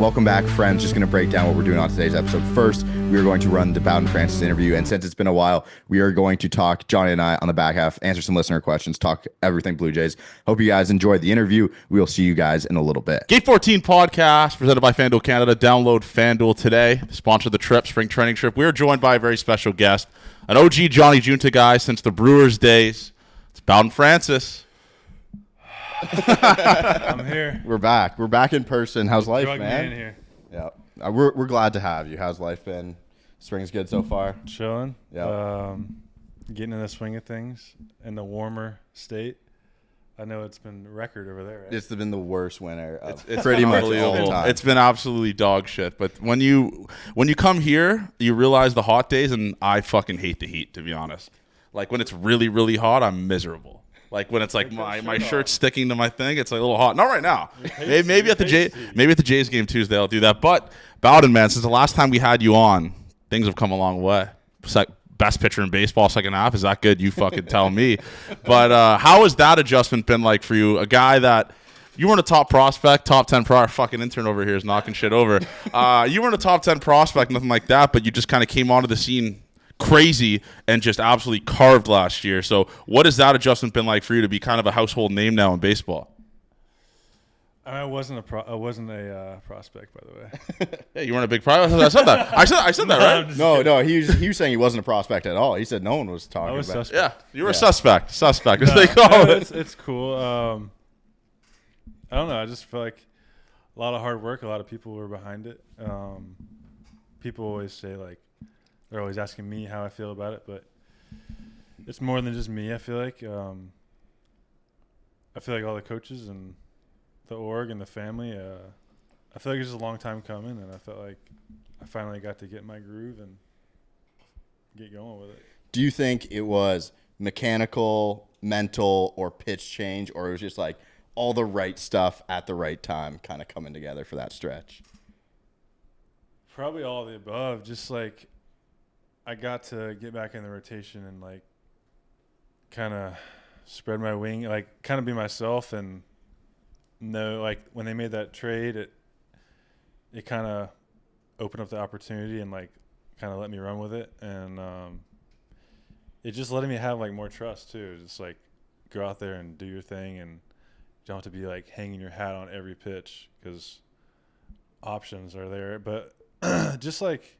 welcome back, friends. Just going to break down what we're doing on today's episode. First, we are going to run the Bowden Francis interview, and since it's been a while, we are going to talk, Johnny and I, on the back half, answer some listener questions, talk everything Blue Jays. Hope you guys enjoyed the interview. We will see you guys in a little bit. Gate 14 podcast presented by FanDuel Canada. Download FanDuel today. Sponsor the trip, spring training trip. We are joined by a very special guest, an OG Johnny Junta guy since the Brewers days. It's Bowden Francis. I'm here. We're back. We're back in person. How's life, Drug man? me in here. Yeah, we're glad to have you. How's life been? Spring's good so far. Chilling. Yeah. Getting in the swing of things in the warmer state. I know it's been record over there. Right? It's been the worst winter of It's pretty much all unbelievable. the time. It's been absolutely dog shit. But when you come here, you realize the hot days, and I fucking hate the heat, to be honest. Like when it's really, really hot, I'm miserable. Like when it's like my shirt's sticking to my thing, it's like a little hot. Not right now. Maybe at the Jays game Tuesday I'll do that. But Bowden, man, since the last time we had you on, things have come a long way. Best pitcher in baseball second half. Is that good? You fucking tell me. But how has that adjustment been like for you? A guy that you weren't a top prospect, top 10 fucking intern over here is knocking shit over. You weren't a top 10 prospect, nothing like that, but you just kind of came onto the scene crazy and just absolutely carved last year. So what has that adjustment been like for you to be kind of a household name now in baseball? I wasn't a prospect, by the way. Yeah, you weren't a big prospect. I said that. I said that, right? No, he was saying he wasn't a prospect at all. He said no one was talking I was about. suspect. Yeah, you were a suspect. Suspect, as they call it. It's cool. I don't know. I just feel like a lot of hard work. A lot of people were behind it. People always say like they're always asking me how I feel about it, but it's more than just me. I feel like all the coaches and the org and the family. I feel like it's just a long time coming, and I felt like I finally got to get in my groove and get going with it. Do you think it was mechanical, mental, or pitch change, or it was just like all the right stuff at the right time kind of coming together for that stretch? Probably all of the above. Just like I got to get back in the rotation and like kind of spread my wing, like kind of be myself. And no, like when they made that trade, it kind of opened up the opportunity and like kind of let me run with it. And it just letting me have like more trust too. Just like go out there and do your thing, and you don't have to be like hanging your hat on every pitch because options are there. But just like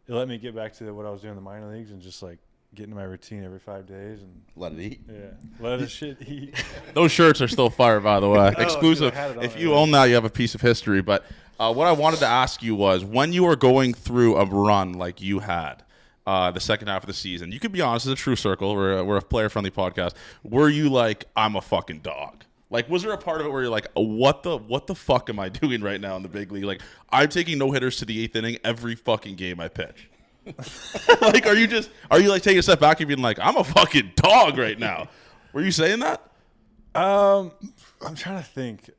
it let me get back to what I was doing in the minor leagues and just like get into my routine every 5 days and Let it eat. yeah, let the shit eat. Those shirts are still fire, by the way. Exclusive. dude, I had it on If there. you own that, you have a piece of history. But what I wanted to ask you was, when you were going through a run like you had the second half of the season, you could be honest, it's a true circle. We're a player-friendly podcast. Were you like, I'm a fucking dog? Like, was there a part of it where you're like, what the fuck am I doing right now in the big league? Like, I'm taking no hitters to the 8th inning every fucking game I pitch. Like, are you like taking a step back and being like, I'm a fucking dog right now? Were you saying that? I'm trying to think.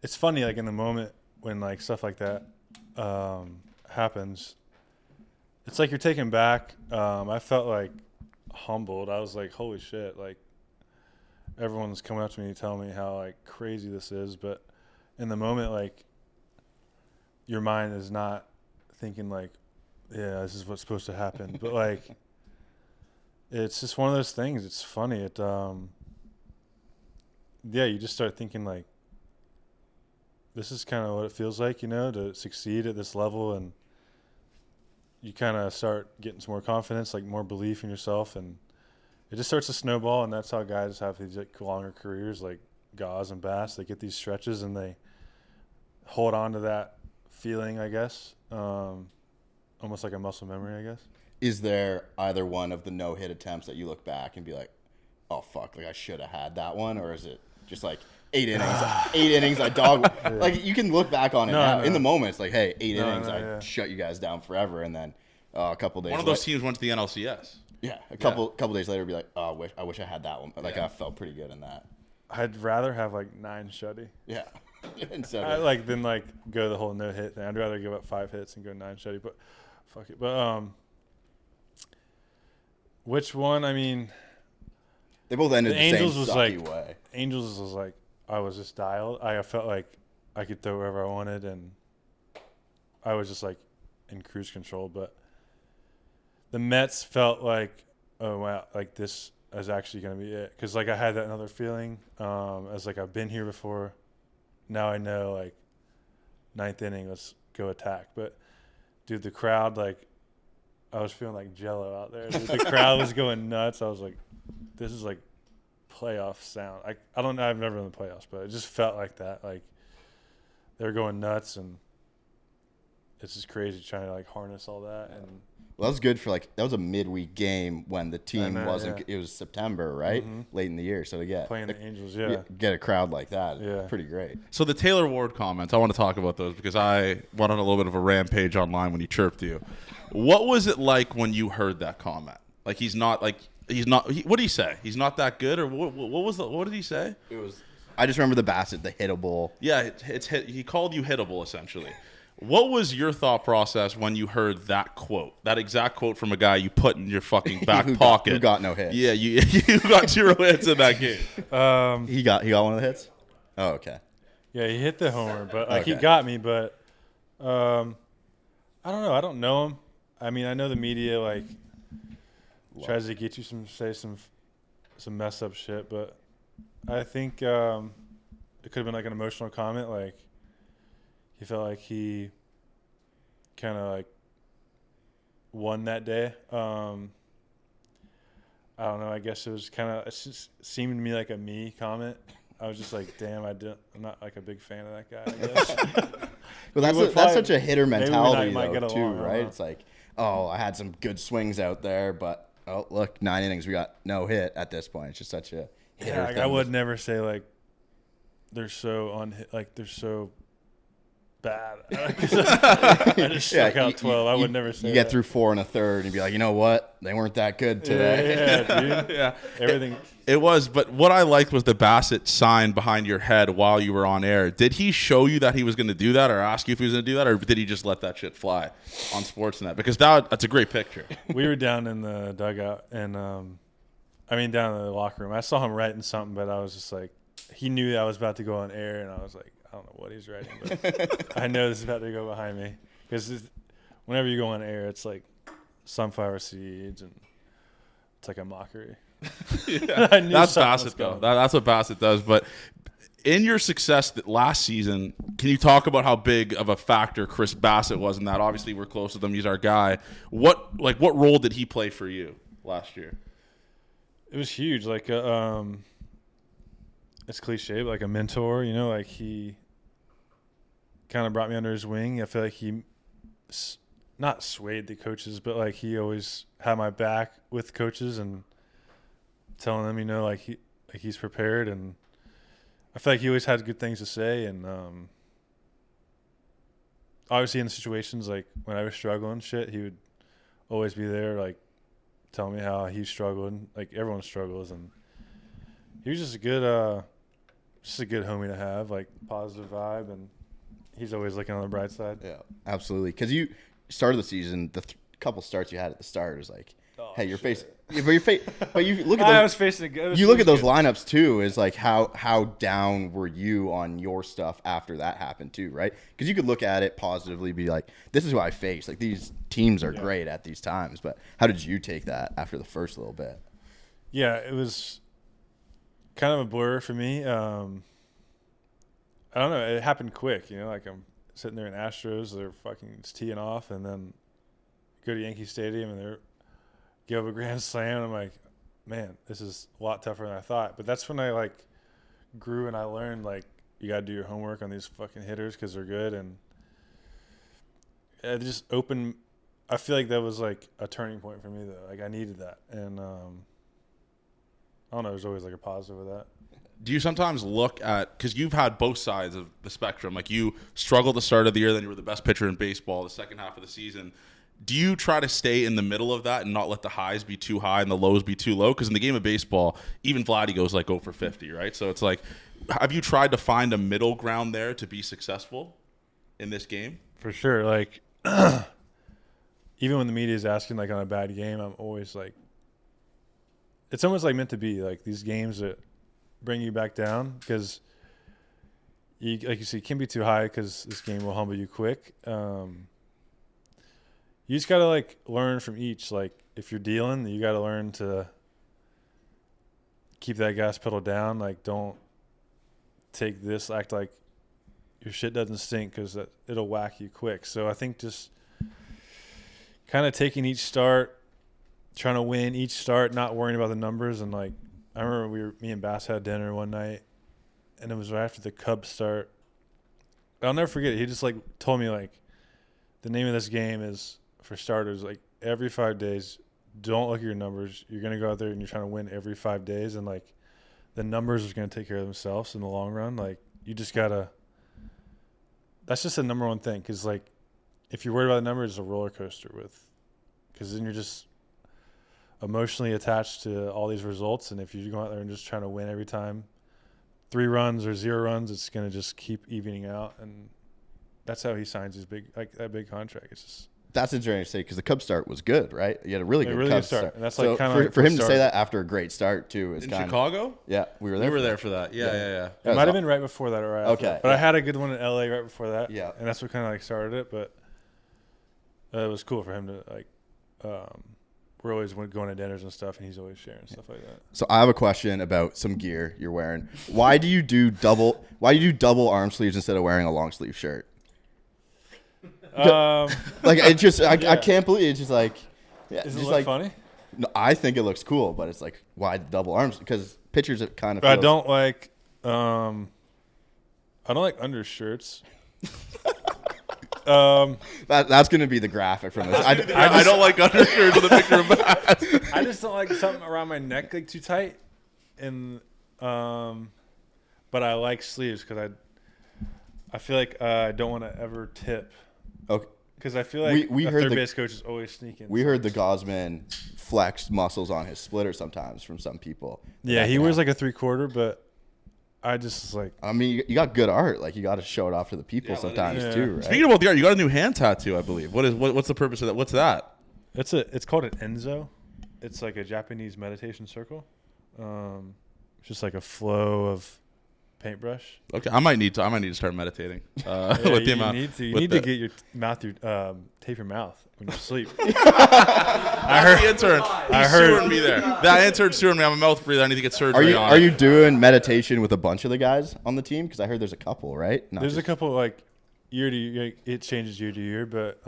It's funny, like in the moment when like stuff like that happens, it's like you're taken back. I felt like humbled. I was like, holy shit, like everyone's coming up to me telling me how like crazy this is, but in the moment, like your mind is not thinking like, yeah, this is what's supposed to happen. But like, it's just one of those things. It's funny. You just start thinking like, this is kind of what it feels like, to succeed at this level. And you kind of start getting some more confidence, like more belief in yourself. And it just starts to snowball. And that's how guys have these like longer careers, like Gauze and Bass. They get these stretches and they hold on to that feeling, I guess. Almost like a muscle memory, I guess. Is there either one of the no-hit attempts that you look back and be like, oh, fuck, like I should have had that one? Or is it just like 8 innings, I dog. Yeah. Like, you can look back on it now. No. In the moment, it's like, hey, 8 innings, I shut you guys down forever. And then a couple days one of those teams went to the NLCS. Yeah, a couple days later, be like, oh, I wish I had that one. Like, I felt pretty good in that. I'd rather have like 9 shutty. Yeah. Than go the whole no hit thing. I'd rather give up 5 hits and go 9 shutty. But fuck it. But which one? I mean, they both ended the Angels same was sucky like, way. Angels was like I was just dialed. I felt like I could throw wherever I wanted, and I was just like in cruise control. But the Mets felt like, oh wow, like this is actually going to be it, because like I had that another feeling. As like I've been here before. Now I know, like, ninth inning, let's go attack. But dude, the crowd, like, I was feeling like Jello out there. Dude, the crowd was going nuts. I was like, this is like playoff sound. I don't know. I've never been in the playoffs, but it just felt like that. Like they were going nuts, and it's just crazy trying to like harness all that. And well, that was good for like that was a midweek game when the team wasn't. Yeah. It was September, right? Mm-hmm. Late in the year, so to get playing the Angels, get a crowd like that, pretty great. So the Taylor Ward comments, I want to talk about those because I went on a little bit of a rampage online when he chirped you. What was it like when you heard that comment? Like he's not. What did he say? He's not that good, or what did he say? It was. I just remember the Bassett, the hittable. Yeah, he called you hittable essentially. What was your thought process when you heard that quote, that exact quote from a guy you put in your fucking back pocket? Who got no hits? Yeah, you got 0 hits in that game. He got one of the hits. Oh, okay. Yeah, he hit the homer, but like he got me. But I don't know. I don't know him. I mean, I know the media like tries to get you some mess up shit, but I think it could have been like an emotional comment, like. He felt like he kind of like won that day. I don't know. I guess it just seemed to me like a me comment. I was just like, damn, I'm not like a big fan of that guy, I guess. Well, that's such a hitter mentality though, too, along, right? It's like, oh, I had some good swings out there, but oh, look, 9 innings, we got no hit at this point. It's just such a hitter thing. I would never say like they're so they're so bad. I just struck out 12. I would never say you get through 4 1/3 and be like, you know what? They weren't that good today. Yeah, dude. Yeah. Everything. It was, but what I liked was the Bassett sign behind your head while you were on air. Did he show you that he was going to do that or ask you if he was going to do that, or did he just let that shit fly on Sportsnet? Because that's a great picture. We were down in the dugout and, down in the locker room. I saw him writing something, but I was just like, he knew that I was about to go on air, and I was like, I don't know what he's writing, but I know this is about to go behind me. Because whenever you go on air, it's like sunflower seeds, and it's like a mockery. Yeah. That's Bassett, though. That's what Bassett does. But in your success last season, can you talk about how big of a factor Chris Bassett was in that? Obviously, we're close with him. He's our guy. What role did he play for you last year? It was huge. Like, it's cliche, but like a mentor, you know, like he kind of brought me under his wing. I feel like he not swayed the coaches, but like he always had my back with coaches and telling them, you know, like he's prepared, and I feel like he always had good things to say. And obviously in situations like when I was struggling shit, he would always be there, like telling me how he struggled. Like everyone struggles, and he was just a good homie to have, like positive vibe, and he's always looking on the bright side. Yeah, absolutely. Because you started the season, the couple starts you had at the start was like, hey, you're facing. Yeah, but you look at those, I was facing good. You look at those lineups too. Is like how down were you on your stuff after that happened too, right? Because you could look at it positively, be like, this is who I face. Like these teams are great at these times. But how did you take that after the first little bit? Yeah, it was kind of a blur for me. I don't know. It happened quick, you know. Like I'm sitting there in Astros, they're fucking teeing off, and then go to Yankee Stadium and they're give up a grand slam. And I'm like, man, this is a lot tougher than I thought. But that's when I like grew and I learned like you got to do your homework on these fucking hitters because they're good, and it just opened. I feel like that was like a turning point for me though. Like I needed that, and I don't know. There's always like a positive with that. Do you sometimes look at, because you've had both sides of the spectrum, like you struggled the start of the year, then you were the best pitcher in baseball the second half of the season. Do you try to stay in the middle of that and not let the highs be too high and the lows be too low? Because in the game of baseball, even Vladdy goes like 0 for 50, right? So it's like, have you tried to find a middle ground there to be successful in this game? For sure. Like, even when the media is asking like on a bad game, I'm always like, it's almost like meant to be. Like these games that bring you back down, because like you said, you can't be too high because this game will humble you quick. You just got to like learn from each. Like if you're dealing, you got to learn to keep that gas pedal down. Like don't take this, act like your shit doesn't stink because it'll whack you quick. So I think just kind of taking each start, trying to win each start, not worrying about the numbers. And like I remember me and Bass had dinner one night, and it was right after the Cubs start. I'll never forget it. He just like told me like the name of this game is, for starters, like every 5 days, don't look at your numbers. You're gonna go out there and you're trying to win every 5 days, and like the numbers are gonna take care of themselves in the long run. Like you just gotta. That's just the number one thing, because like if you're worried about the numbers, it's a roller coaster because then you're just emotionally attached to all these results, and if you go out there and just trying to win every time, 3 runs or 0 runs, it's gonna just keep evening out, and that's how he signs his big contract. It's just. That's interesting to say because the Cubs start was good, right? You had a really good Cubs start. And that's so like kind of for him to say that after a great start too is In kind Chicago? Yeah, we were there. We were there for that. Yeah. It might have been right before that or right after. Okay. But I had a good one in LA right before that. Yeah. And that's what kind of like started it. But it was cool for him to like, we're always going to dinners and stuff, and he's always sharing stuff like that. So I have a question about some gear you're wearing. Why do you do double arm sleeves instead of wearing a long sleeve shirt? Like it just, I can't believe it's just like, yeah, Does it just look like funny? No, I think it looks cool, but it's like why the double arms? Because pitchers it kind of. I don't like undershirts. That's gonna be the graphic from this. I don't like undershirts with a picture of Bass. I just don't like something around my neck like too tight, and but I like sleeves because I feel like I don't want to ever tip. Okay. Because I feel like we the heard third the base coach is always sneaking. We heard the Gosman flex muscles on his splitter sometimes from some people. Yeah, he wears like a 3/4, but I just like. I mean, you got good art. Like you got to show it off to the people sometimes too, right? Speaking about the art, you got a new hand tattoo, I believe. What's the purpose of that? What's that? It's called an Enzo. It's like a Japanese meditation circle. It's just like a flow of paintbrush. Okay, I might need to start meditating. With the amount, you need to get your mouth tape your mouth when you sleep. I heard the intern. He's suing me there. That intern suing me. I'm a mouth breather. I need to get surgery. Are you doing meditation with a bunch of the guys on the team? Because I heard there's a couple, right? There's a couple like year to year. It changes year to year, but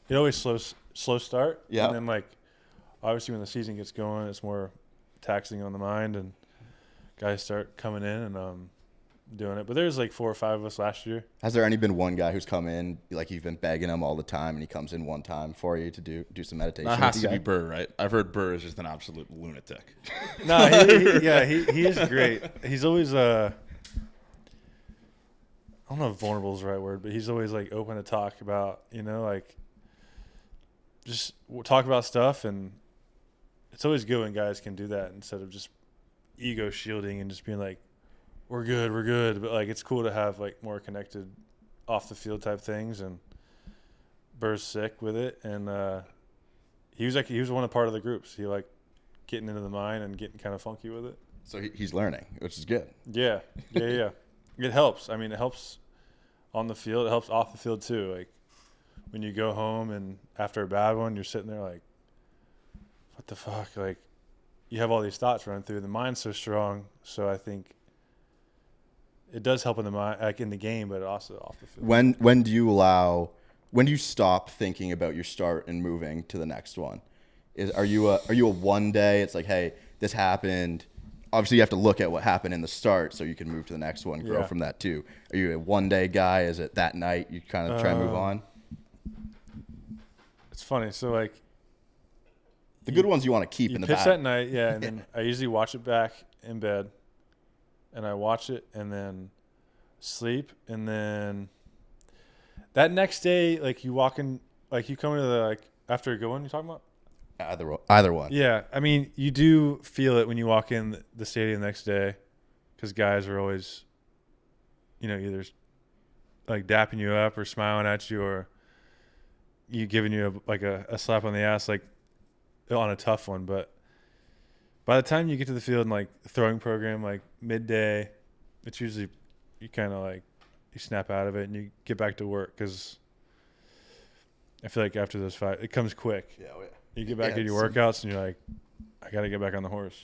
it always slow start. Yeah. And then like obviously when the season gets going, it's more taxing on the mind, and guys start coming in and doing it. But there's like 4 or 5 of us last year. Has there been one guy who's come in, like you've been begging him all the time, and he comes in one time for you to do some meditation? That has to be Burr, right? I've heard Burr is just an absolute lunatic. No, he is great. He's always I don't know if vulnerable is the right word, but he's always like open to talk about, like just talk about stuff, and it's always good when guys can do that instead of just ego shielding and just being like, we're good. But like, it's cool to have like more connected off the field type things. And Burr's sick with it. And he was one of part of the groups. He like getting into the mind and getting kind of funky with it. So he's learning, which is good. Yeah. It helps. I mean, it helps on the field. It helps off the field too. Like when you go home and after a bad one, you're sitting there like, what the fuck? Like, you have all these thoughts running through. The mind's so strong, so I think it does help in the mind, like in the game, but also off the field. When do you stop thinking about your start and moving to the next one? Are you a one day? It's like, hey, this happened. Obviously, you have to look at what happened in the start so you can move to the next one, grow from that too. Are you a one day guy? Is it that night you kind of try and move on? It's funny. So like. The good ones you want to keep in the pitch bag. that night, yeah, and then I usually watch it back in bed, and I watch it and then sleep, and then that next day, like you walk in, like you come into the like after a good one, you talking about? Either one. Yeah, I mean you do feel it when you walk in the stadium the next day, because guys are always, either like dapping you up or smiling at you or you giving you a slap on the ass, like. On a tough one, but by the time you get to the field and like the throwing program, like midday, it's usually you kind of like you snap out of it and you get back to work because I feel like after those 5, it comes quick. Yeah, you get back into your workouts and you're like, I got to get back on the horse.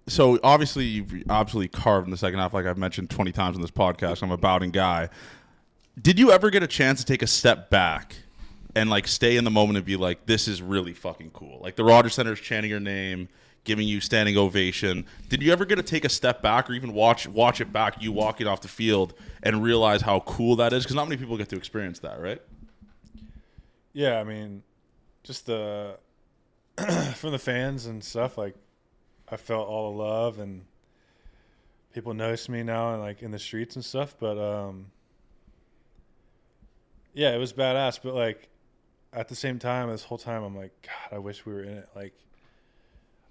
So obviously you've absolutely carved in the second half, like I've mentioned 20 times on this podcast. I'm a Bowden guy. Did you ever get a chance to take a step back and like stay in the moment and be like, this is really fucking cool? Like the Rogers Center is chanting your name, giving you standing ovation. Did you ever get to take a step back or even watch it back, you walking off the field, and realize how cool that is? Because not many people get to experience that, right? Yeah, I mean, just the from the fans and stuff, like I felt all the love and people notice me now and like in the streets and stuff. But yeah, it was badass. But like at the same time, this whole time, I'm like, God, I wish we were in it. Like,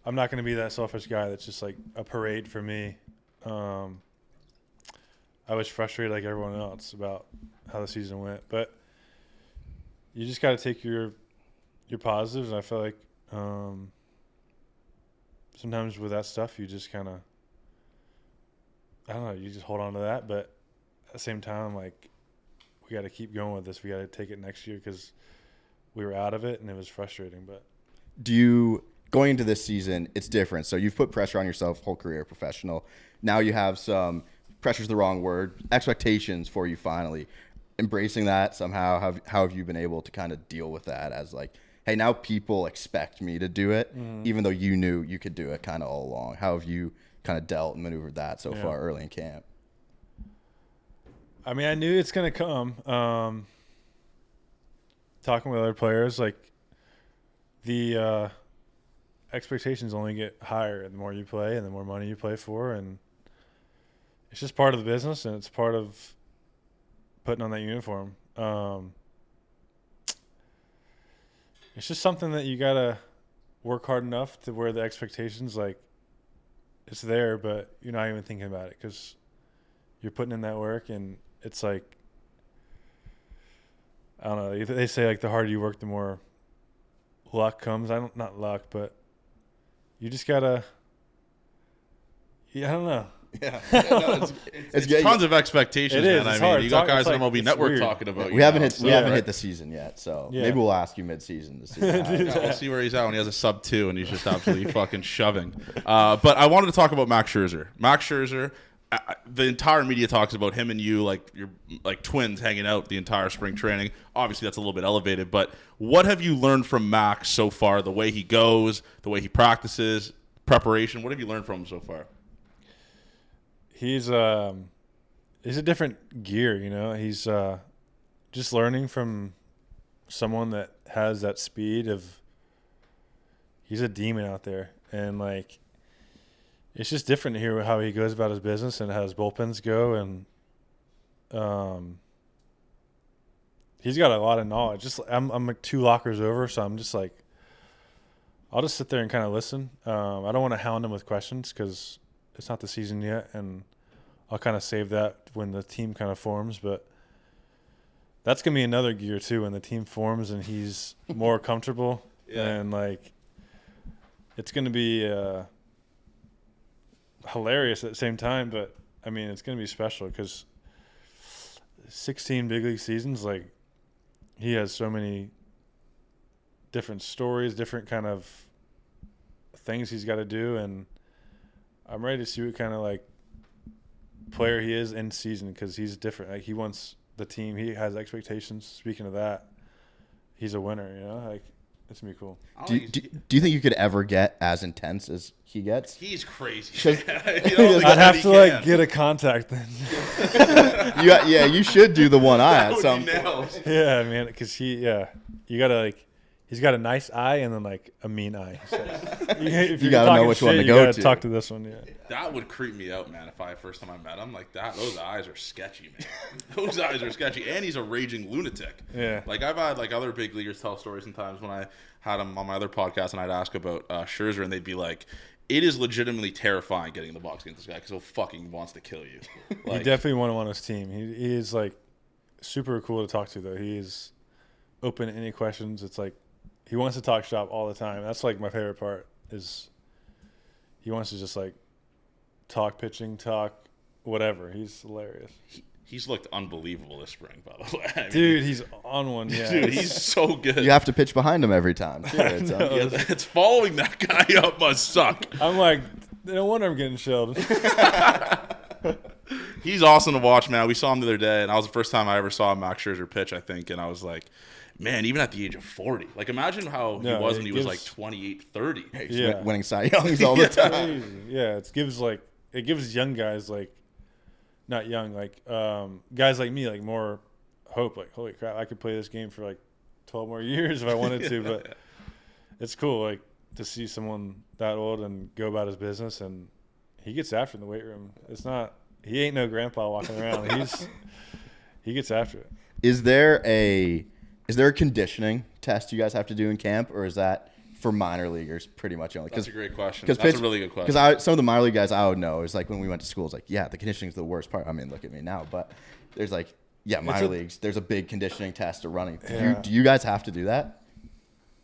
I'm not going to be that selfish guy that's just like a parade for me. I was frustrated like everyone else about how the season went, but you just got to take your positives. And I feel like sometimes with that stuff, you just kind of, I don't know, you just hold on to that. But at the same time, like, we got to keep going with this. We got to take it next year because we were out of it and it was frustrating. But going into this season, it's different. So you've put pressure on yourself, whole career, professional. Now you have some, pressure's the wrong word, expectations for you finally. Embracing that somehow, how have you been able to kind of deal with that as like, hey, now people expect me to do it, even though you knew you could do it kind of all along? How have you kind of dealt and maneuvered that so far early in camp? I mean, I knew it's going to come. Talking with other players, like the expectations only get higher the more you play and the more money you play for. And it's just part of the business and it's part of putting on that uniform. It's just something that you got to work hard enough to where the expectations, like, it's there, but you're not even thinking about it because you're putting in that work. And it's like, I don't know. They say, like, the harder you work, the more luck comes. Not luck, but you just got to, I don't know. Yeah, it's tons of expectations, man. I mean, you got guys on MLB Network weird. Talking about you. We haven't hit the season yet, so maybe we'll ask you mid-season to see. We'll see where he's at when he has a sub-2 and he's just absolutely fucking shoving. But I wanted to talk about Max Scherzer. Max Scherzer, the entire media talks about him and you like you're like twins hanging out the entire spring training. Obviously, that's a little bit elevated, but what have you learned from Max so far? The way he goes, the way he practices, preparation. What have you learned from him so far? He's a different gear, you know. He's just learning from someone that has that speed of. He's a demon out there, and like, it's just different to hear how he goes about his business and how his bullpens go, and he's got a lot of knowledge. Just I'm like 2 lockers over, so I'm just like, I'll just sit there and kind of listen. I don't want to hound him with questions because it's not the season yet, and I'll kind of save that when the team kind of forms. But that's going to be another gear, too, when the team forms and he's more comfortable. And, like, it's going to be hilarious at the same time. But, I mean, it's going to be special because 16 big league seasons, like, he has so many different stories, different kind of things he's got to do. And I'm ready to see what kind of like player he is in season because he's different. Like he wants the team. He has expectations. Speaking of that, he's a winner. You know, like it's gonna be cool. Do you think you could ever get as intense as he gets? He's crazy. I'd have to like get a contact then. You should do the one eye at some point. Yeah, man, because you gotta like. He's got a nice eye and then like a mean eye. So if you gotta know which one to go to. to. Talk to this one, yeah. That would creep me out, man. First time I met him, like that, those eyes are sketchy, man. Those eyes are sketchy, and he's a raging lunatic. Yeah. Like I've had like other big leaguers tell stories sometimes when I had him on my other podcast, and I'd ask about Scherzer, and they'd be like, "It is legitimately terrifying getting in the box against this guy because he fucking wants to kill you." Like, he definitely want him on his team. He is like super cool to talk to, though. He is open to any questions. It's like. He wants to talk shop all the time. That's like my favorite part is he wants to just like talk pitching, talk whatever. He's hilarious. He's looked unbelievable this spring, by the way. I mean, Dude, he's on one. Yeah, dude, he's so good. You have to pitch behind him every time. Too. It's following that guy up must suck. I'm like, no wonder I'm getting shelled. He's awesome to watch, man. We saw him the other day, and that was the first time I ever saw Max Scherzer pitch, I think. And I was like, man, even at the age of 40. Like, imagine how he was when he was like 28, 30. He's winning Cy Youngs all the time. Crazy. Yeah, it gives young guys like, not young, like guys like me, like more hope. Like, holy crap, I could play this game for like 12 more years if I wanted to. But it's cool, like, to see someone that old and go about his business, and he gets after it in the weight room. He ain't no grandpa walking around. He gets after it. Is there a conditioning test you guys have to do in camp, or is that for minor leaguers pretty much only? That's a great question. That's a really good question. Because some of the minor league guys I would know is like when we went to school, it's like, yeah, the conditioning is the worst part. I mean, look at me now, but there's like, yeah, minor leagues. There's a big conditioning test of running. Do you guys have to do that?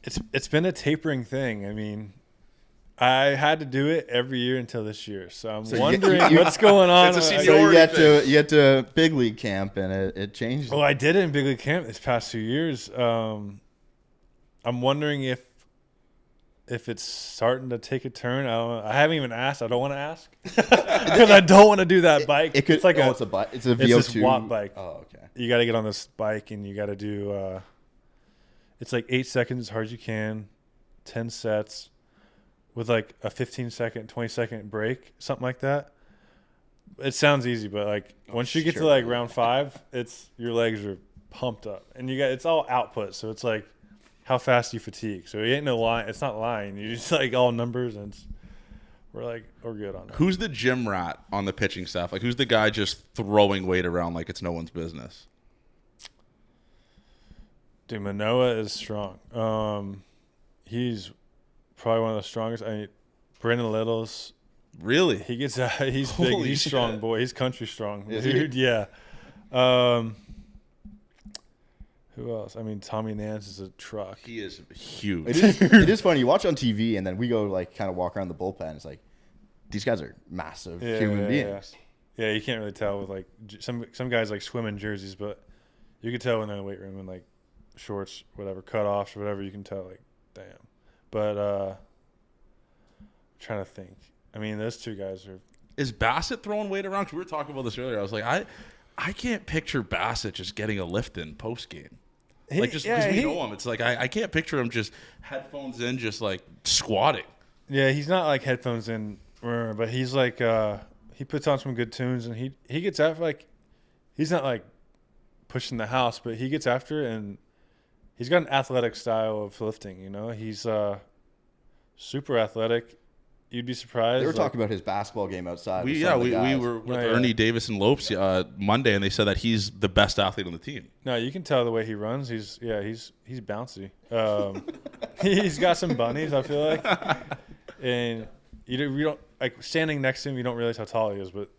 It's been a tapering thing. I mean, I had to do it every year until this year, so I'm wondering what's going on. It's a So seniority you get to big league camp and it changed. Well, I did it in big league camp this past 2 years. I'm wondering if it's starting to take a turn. I haven't even asked. I don't want to ask because I don't want to do that bike. It's a bike. It's a VO2. It's this Watt bike. Oh, okay. You got to get on this bike and you got to do. It's like 8 seconds as hard as you can, 10 sets. With like a 15-second, 20-second break, something like that. It sounds easy, but like once you get to like round 5, it's your legs are pumped up, and it's all output. So it's like how fast you fatigue. So it ain't no line. It's not lying. You just like all numbers, and we're good on that. Who's the gym rat on the pitching staff? Like, who's the guy just throwing weight around like it's no one's business? Dude, Manoah is strong. He's probably one of the strongest. I mean, Brandon Little's really. He gets he's big. Holy he's shit. strong boy. He's country strong, Is dude. he? Yeah. Who else? I mean, Tommy Nance is a truck. He is huge. It is funny. You watch on TV and then we go like kind of walk around the bullpen. It's like these guys are massive human beings. Yeah, you can't really tell with like some guys like swim in jerseys, but you can tell when they're in the weight room and like shorts, whatever, cutoffs or whatever. You can tell like, damn. But I'm trying to think. I mean, those two guys are. Is Bassett throwing weight around? Because we were talking about this earlier. I was like, I can't picture Bassett just getting a lift in post game. Like, just because we know him, it's like I can't picture him just headphones in, just like squatting. Yeah, he's not like headphones in, but he's like he puts on some good tunes and he gets after, like, he's not like pushing the house, but he gets after it, and he's got an athletic style of lifting. You know, he's super athletic. You'd be surprised. They were talking about his basketball game outside. We were with Ernie Davis and Lopes Monday, and they said that he's the best athlete on the team. No, you can tell the way he runs. He's bouncy. He's got some bunnies, I feel like, and you don't like standing next to him. You don't realize how tall he is, but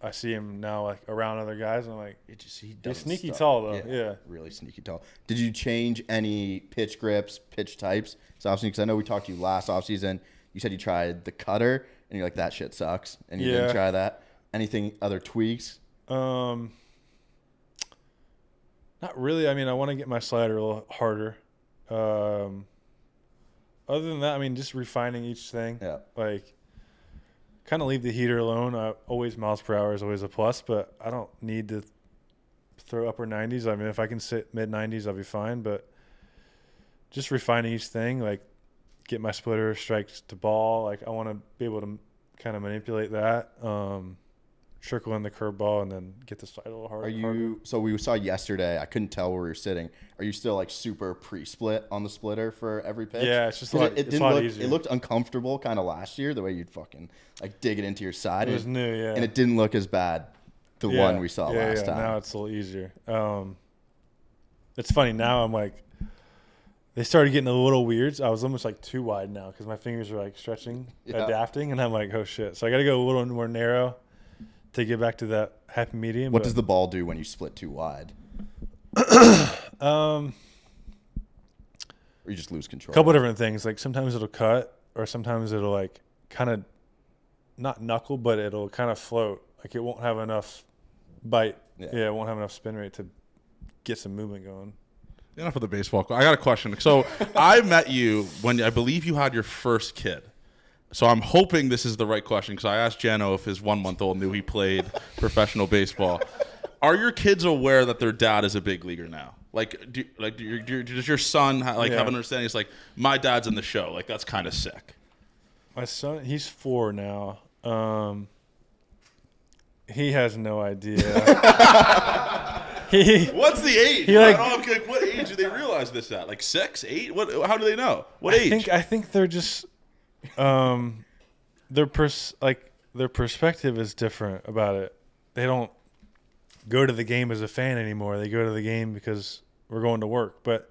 I see him now like around other guys, and I'm like, he's sneaky tall though. Yeah, really sneaky tall. Did you change any pitch grips, pitch types? So obviously, because I know we talked to you last offseason. You said you tried the cutter, and you're like, that shit sucks, and you didn't try that. Anything other tweaks? Not really. I mean, I want to get my slider a little harder. Other than that, I mean, just refining each thing. Yeah. Like, kind of leave the heater alone. Always miles per hour is always a plus, but I don't need to throw upper 90s. I mean, if I can sit mid 90s, I'll be fine. But just refining each thing, like get my splitter strikes to ball. Like, I want to be able to kind of manipulate that. Trickle in the curveball and then get the slider a little harder. So we saw yesterday, I couldn't tell where we were sitting. Are you still like super pre-split on the splitter for every pitch? Yeah, it's just a lot easier. It looked uncomfortable kind of last year, the way you'd fucking like dig it into your side. It was new, yeah. And it didn't look as bad, the one we saw last time. Now it's a little easier. It's funny, now I'm like, they started getting a little weird. I was almost like too wide now because my fingers are like stretching, adapting, and I'm like, oh shit. So I got to go a little more narrow to get back to that happy medium. What does the ball do when you split too wide? Or you just lose control? A couple different things. Like sometimes it'll cut, or sometimes it'll like kind of not knuckle, but it'll kind of float. Like it won't have enough bite. Yeah, it won't have enough spin rate to get some movement going. Enough of the baseball. I got a question. So I met you when I believe you had your first kid. So I'm hoping this is the right question because I asked Jano if his 1-month-old knew he played professional baseball. Are your kids aware that their dad is a big leaguer now? Does your son have an understanding? It's like, my dad's in the show. Like, that's kind of sick. My son, he's 4 now. He has no idea. What's the age? What age do they realize this at? Like 6, 8? What? How do they know? What age? I think they're just their perspective is different about it. They don't go to the game as a fan anymore. They go to the game because we're going to work. But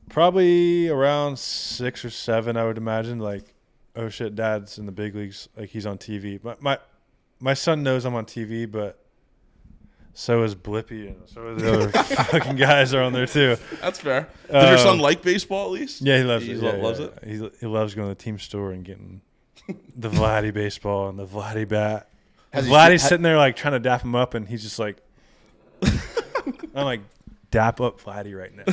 probably around 6 or 7, I would imagine. Like, oh shit, Dad's in the big leagues. Like, he's on TV. My son knows I'm on TV, but so is Blippy and so is the other fucking guys are on there too. That's fair. Does your son like baseball at least? Yeah, he loves it. Loves it. He loves going to the team store and getting the Vladdy baseball and the Vladdy bat. Vladdy's sitting there like trying to dap him up, and he's just like, I'm like, dap up Vladdy right now.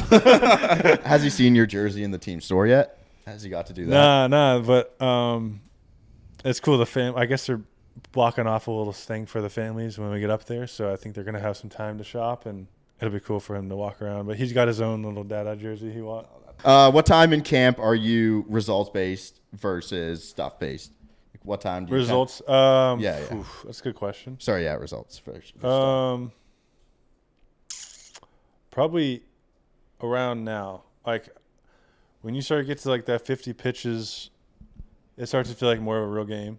Has he seen your jersey in the team store yet? Has he got to do that? Nah, but it's cool. I guess they're blocking off a little thing for the families when we get up there, so I think they're gonna have some time to shop, and it'll be cool for him to walk around. But he's got his own little dada jersey he wants. What time in camp are you results based versus stuff based? What time do you results? Yeah. Oof, that's a good question. Sorry, yeah, results first. Probably around now. Like when you start to get to like that 50 pitches, it starts to feel like more of a real game.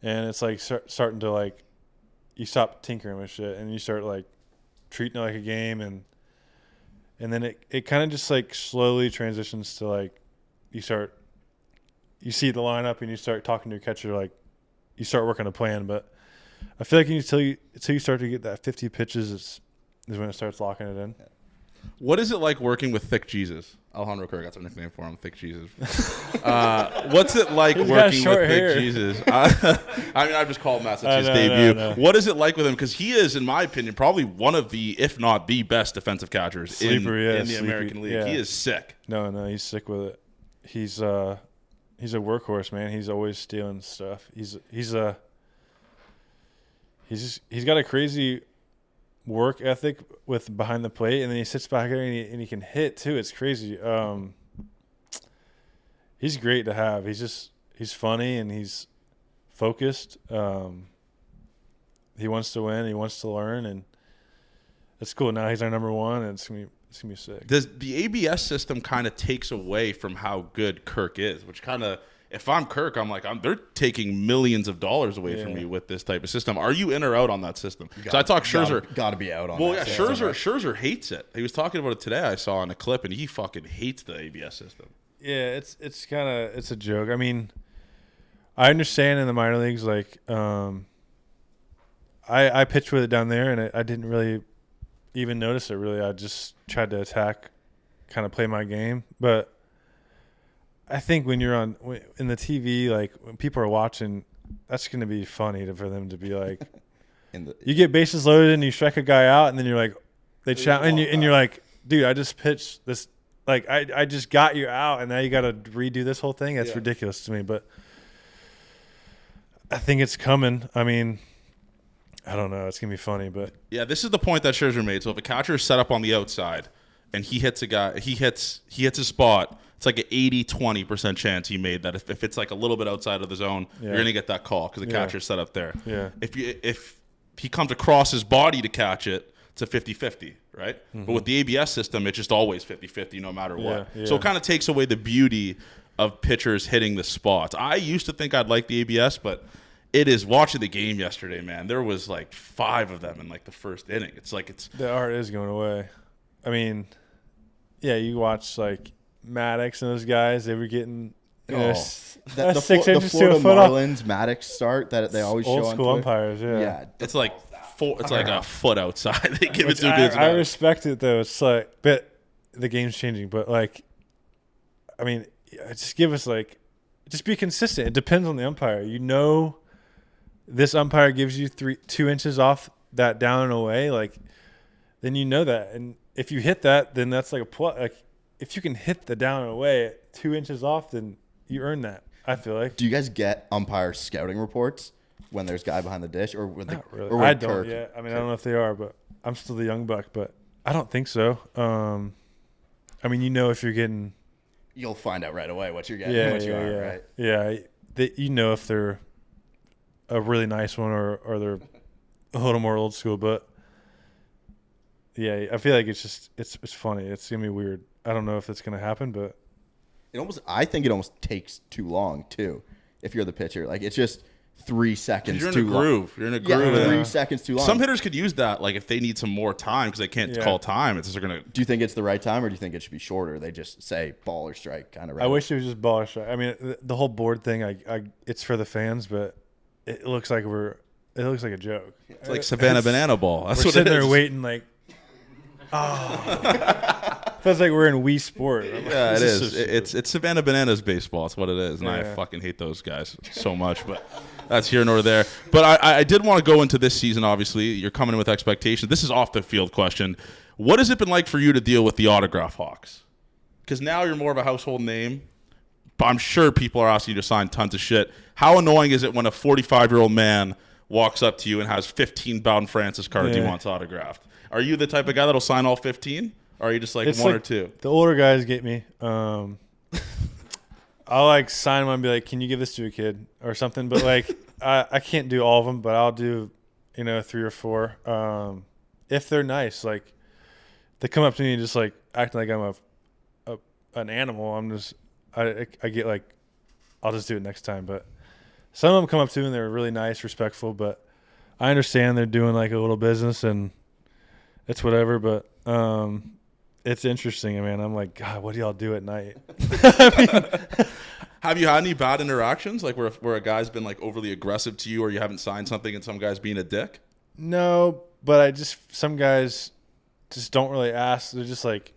And it's like starting to like, you stop tinkering with shit and you start like treating it like a game, and then it kind of just like slowly transitions to like you see the lineup and you start talking to your catcher, like you start working a plan. But I feel like until you start to get that 50 pitches is when it starts locking it in. What is it like working with Thick Jesus? Alejandro Kerr got some nickname for him, Thick Jesus. What's it like working with Thick Jesus? I mean, I've just called him that since his debut. No. What is it like with him? Because he is, in my opinion, probably one of the, if not the best defensive catchers in the American League. Yeah. He is sick. No, he's sick with it. He's a workhorse, man. He's always stealing stuff. He's got a crazy work ethic with behind the plate, and then he sits back there and he can hit too. It's crazy. He's great to have. He's funny and he's focused. He wants to win. He wants to learn, and it's cool. Now he's our number one, and it's gonna be sick. The ABS system kind of takes away from how good Kirk is, which kind of, if I'm Kirk, I'm like, they're taking millions of dollars away from me with this type of system. Are you in or out on that system? So I talk Scherzer. Got to be out on. Well, yeah, Scherzer hates it. He was talking about it today. I saw in a clip, and he fucking hates the ABS system. Yeah, it's a joke. I mean, I understand in the minor leagues, like, I pitched with it down there, and I didn't really even notice it. Really, I just tried to attack, kind of play my game, but. I think when you're in the TV, like when people are watching, that's going to be funny for them to be like, you get bases loaded and you strike a guy out, and then you're like, they shout, and you're like, dude, I just pitched this, like I just got you out, and now you got to redo this whole thing. That's ridiculous to me, but I think it's coming. I mean, I don't know, it's gonna be funny, but yeah, this is the point that Scherzer made. So if a catcher is set up on the outside and he hits a guy, he hits a spot. It's like an 80-20% chance he made that if it's like a little bit outside of the zone, you're going to get that call because the catcher's set up there. Yeah. If he comes across his body to catch it, it's a 50-50, right? Mm-hmm. But with the ABS system, it's just always 50-50 no matter what. Yeah. So it kind of takes away the beauty of pitchers hitting the spots. I used to think I'd like the ABS, but it is watching the game yesterday, man. There was like 5 of them in like the first inning. The art is going away. I mean, yeah, you watch like Maddox and those guys, they were getting the 6 inches Florida to a foot Marlins Maddox start that they always show on old school umpires. Yeah, it's like it's like a foot outside. They give it to I respect it though. It's like, but the game's changing. But like, I mean, just give us like just be consistent. It depends on the umpire. You know, this umpire gives you 2 inches off that down and away, like then you know that. And if you hit that, then that's like a plus. Like if you can hit the down and away at 2 inches off, then you earn that. I feel like. Do you guys get umpire scouting reports when there's guy behind the dish, or when Not really. or when I don't Kirk? yet. I mean, I don't know if they are, but I'm still the young buck. But I don't think so. I mean, you know, if you're getting, You'll find out right away what you're getting, yeah, and what you yeah, aren't, yeah, right? yeah. You know if they're a really nice one or they're a little more old school. But yeah, I feel like it's funny. It's gonna be weird. I don't know if it's gonna happen, but I think it almost takes too long too. If you're the pitcher, like it's just 3 seconds You're in too a long. groove. You're in a Yeah, groove. 3 seconds too long. Some hitters could use that, like if they need some more time because they can't call time. It's just they're gonna. Do you think it's the right time, or do you think it should be shorter? They just say ball or strike, kind of. I wish it was just ball or strike. I mean, the whole board thing, it's for the fans, but it looks like a joke. It's like Savannah Banana Ball. That's We're what sitting it is. there waiting, like, feels like we're in Wii Sport. I'm like, Yeah, it this is. so stupid. It's Savannah Bananas baseball. That's what it is, and I Yeah. fucking hate those guys so much. But that's here nor there. But I did want to go into this season. Obviously, you're coming in with expectations. This is off the field question. What has it been like for you to deal with the autograph hawks? Because now you're more of a household name. But I'm sure people are asking you to sign tons of shit. How annoying is it when a 45-year-old man walks up to you and has 15 Bowden Francis cards he wants autographed? Are you the type of guy that'll sign all 15? Or are you just like It's one like or two? The older guys get me. I'll like sign one and be like, "Can you give this to a kid or something?" But like, I can't do all of them, but I'll do, 3 or 4. If they're nice, like they come up to me and just like acting like I'm an animal. I get like, I'll just do it next time. But some of them come up to me and they're really nice, respectful. But I understand they're doing like a little business and it's whatever. But it's interesting. I mean, I'm like, God, what do y'all do at night? Have you had any bad interactions, like where a guy's been like overly aggressive to you, or you haven't signed something and some guy's being a dick? No, but some guys just don't really ask. They're just like,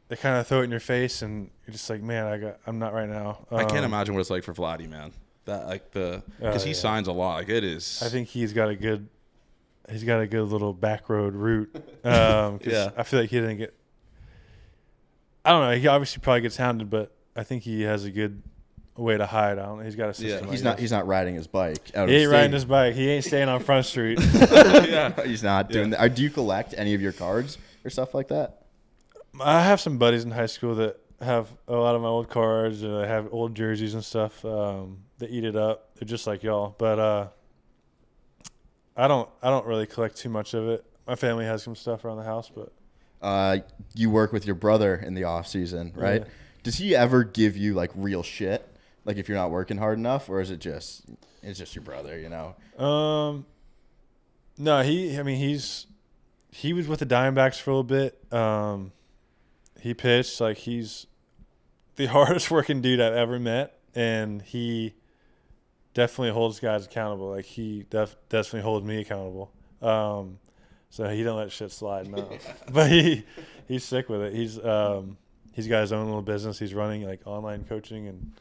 they kind of throw it in your face, and you're just like, man, I'm not right now. I can't imagine what it's like for Vladdy, man. That like because he signs a lot. Like it is. I think he's got a good little back road route. Yeah, I feel like he didn't get. I don't know. He obviously probably gets hounded, but I think he has a good way to hide. I don't know. He's got a system. He's not riding his bike out He of ain't state. riding his bike. He ain't staying on Front Street. He's not doing that. Do you collect any of your cards or stuff like that? I have some buddies in high school that have a lot of my old cards, and I have old jerseys and stuff. They eat it up. They're just like y'all, but I don't really collect too much of it. My family has some stuff around the house, but You work with your brother in the off season, right? Yeah. Does he ever give you like real shit, like if you're not working hard enough, or is it's just your brother, No, he was with the Diamondbacks for a little bit. He pitched. Like, he's the hardest working dude I've ever met, and he definitely holds guys accountable. Like, he definitely holds me accountable. So he don't let shit slide, no. But he's sick with it. He's got his own little business. He's running like online coaching, and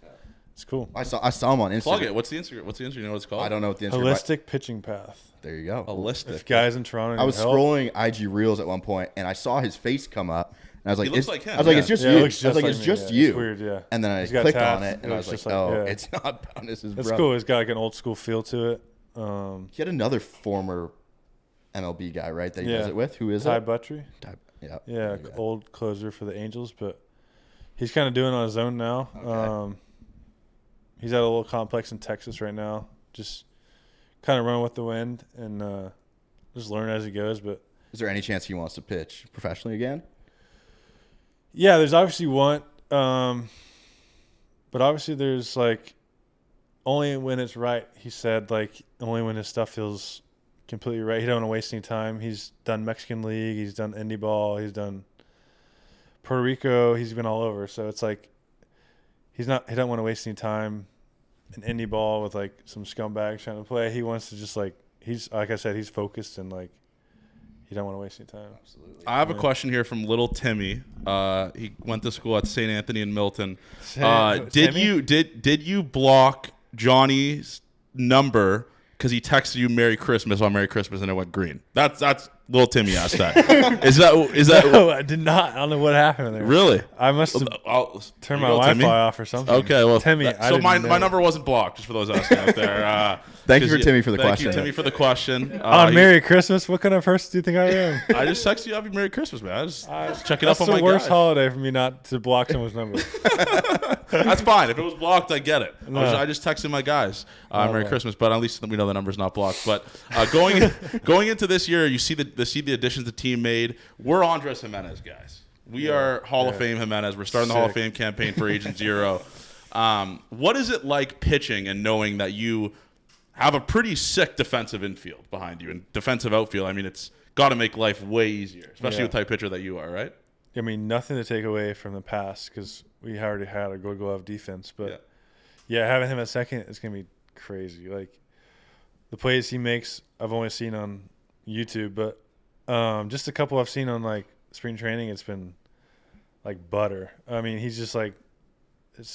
it's cool. I saw him on Instagram. Plug it. What's the Instagram? You know what it's called? I don't know what the Instagram. Holistic pitching path. There you go. Holistic. If guys in Toronto, I was need help, scrolling IG Reels at one point, and I saw his face come up, and I was like, He looks like him, I was like, yeah. it's just Yeah, it you. I looks was like, just it's like me, just yeah. you. It's weird, yeah. And then I He's got clicked tats. on it, and It I was looks like, just like- oh, yeah. it's not Bowden, it's his It's brother. cool. It's got like an old school feel to it. He had another former MLB guy, right? That he does Yeah. it with. Who is Ty it? Buttry. Yeah. Yeah, There you go. old closer for the Angels, but he's kind of doing it on his own now. Okay. He's at a little complex in Texas right now, just kind of running with the wind and just learn as he goes. But Is there any chance he wants to pitch professionally again? yeah, there's obviously one, but obviously there's like only when it's right. He said like only when his stuff feels completely right. He don't want to waste any time. He's done Mexican League. He's done Indie Ball. He's done Puerto Rico. He's been all over. So it's like he don't want to waste any time in Indie Ball with like some scumbags trying to play. He wants to just like like I said, he's focused and like he don't want to waste any time. Absolutely. I have a question here from Little Timmy. He went to school at St. Anthony in Milton. Timmy? Did you block Johnny's number because he texted you Merry Christmas on Merry Christmas and it went green? That's little Timmy asked that. Is that? No, I did not. I don't know what happened there. Really? I must have turned my Wi-Fi Timmy? off or something. Okay, well, Timmy. so my number wasn't blocked. Just for those asking out there. Thank you for Timmy for the question. Thank you, Timmy, for the question. On Merry Christmas, what kind of person do you think I am? I just texted you Happy Merry Christmas, man. I just checking up on my guys. That's the worst holiday for me not to block someone's number. That's fine. If it was blocked, I get it. No. I just texted my guys Merry Christmas, but at least we know the number's not blocked. But going into this year, you see the additions the team made. We're Andres Jimenez guys. We are Hall of Fame Jimenez. We're starting the Hall of Fame campaign for Agent Zero. What is it like pitching and knowing that you have a pretty sick defensive infield behind you and defensive outfield? I mean, it's got to make life way easier, especially with the type pitcher that you are, right? I mean, nothing to take away from the past because we already had a Gold Glove defense. But, having him at second is going to be crazy. Like, the plays he makes, I've only seen on YouTube. But just a couple I've seen on, like, spring training, it's been, like, butter. I mean, he's just, like,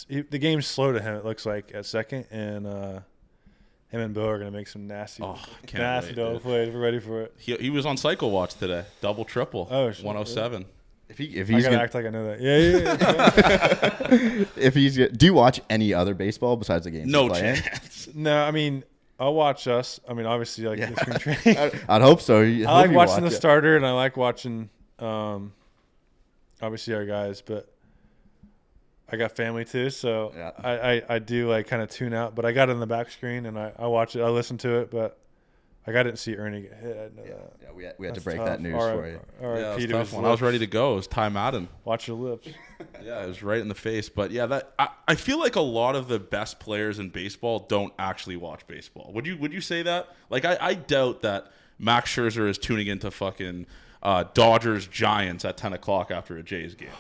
the game's slow to him, it looks like, at second. And him and Bo are going to make some nasty double plays. We're ready for it. He was on Cycle Watch today. Double, triple. 107. If he's I gotta act like I know that. Yeah. If he's, do you watch any other baseball besides the games? No chance. No, I mean, I'll watch us. I mean, obviously, like the spring training. I'd hope so. I like watching the starter, and I like watching, obviously, our guys. But I got family too, so I do like kind of tune out. But I got it on the back screen, and I watch it. I listen to it, but. Like I didn't see Ernie get hit. I know that. Yeah, we had to break that news for you. It was tough when I was ready to go. It was Ty Madden. Watch your lips. Yeah, it was right in the face. But yeah, I feel like a lot of the best players in baseball don't actually watch baseball. Would you say that? Like I doubt that Max Scherzer is tuning into fucking Dodgers Giants at 10 o'clock after a Jays game.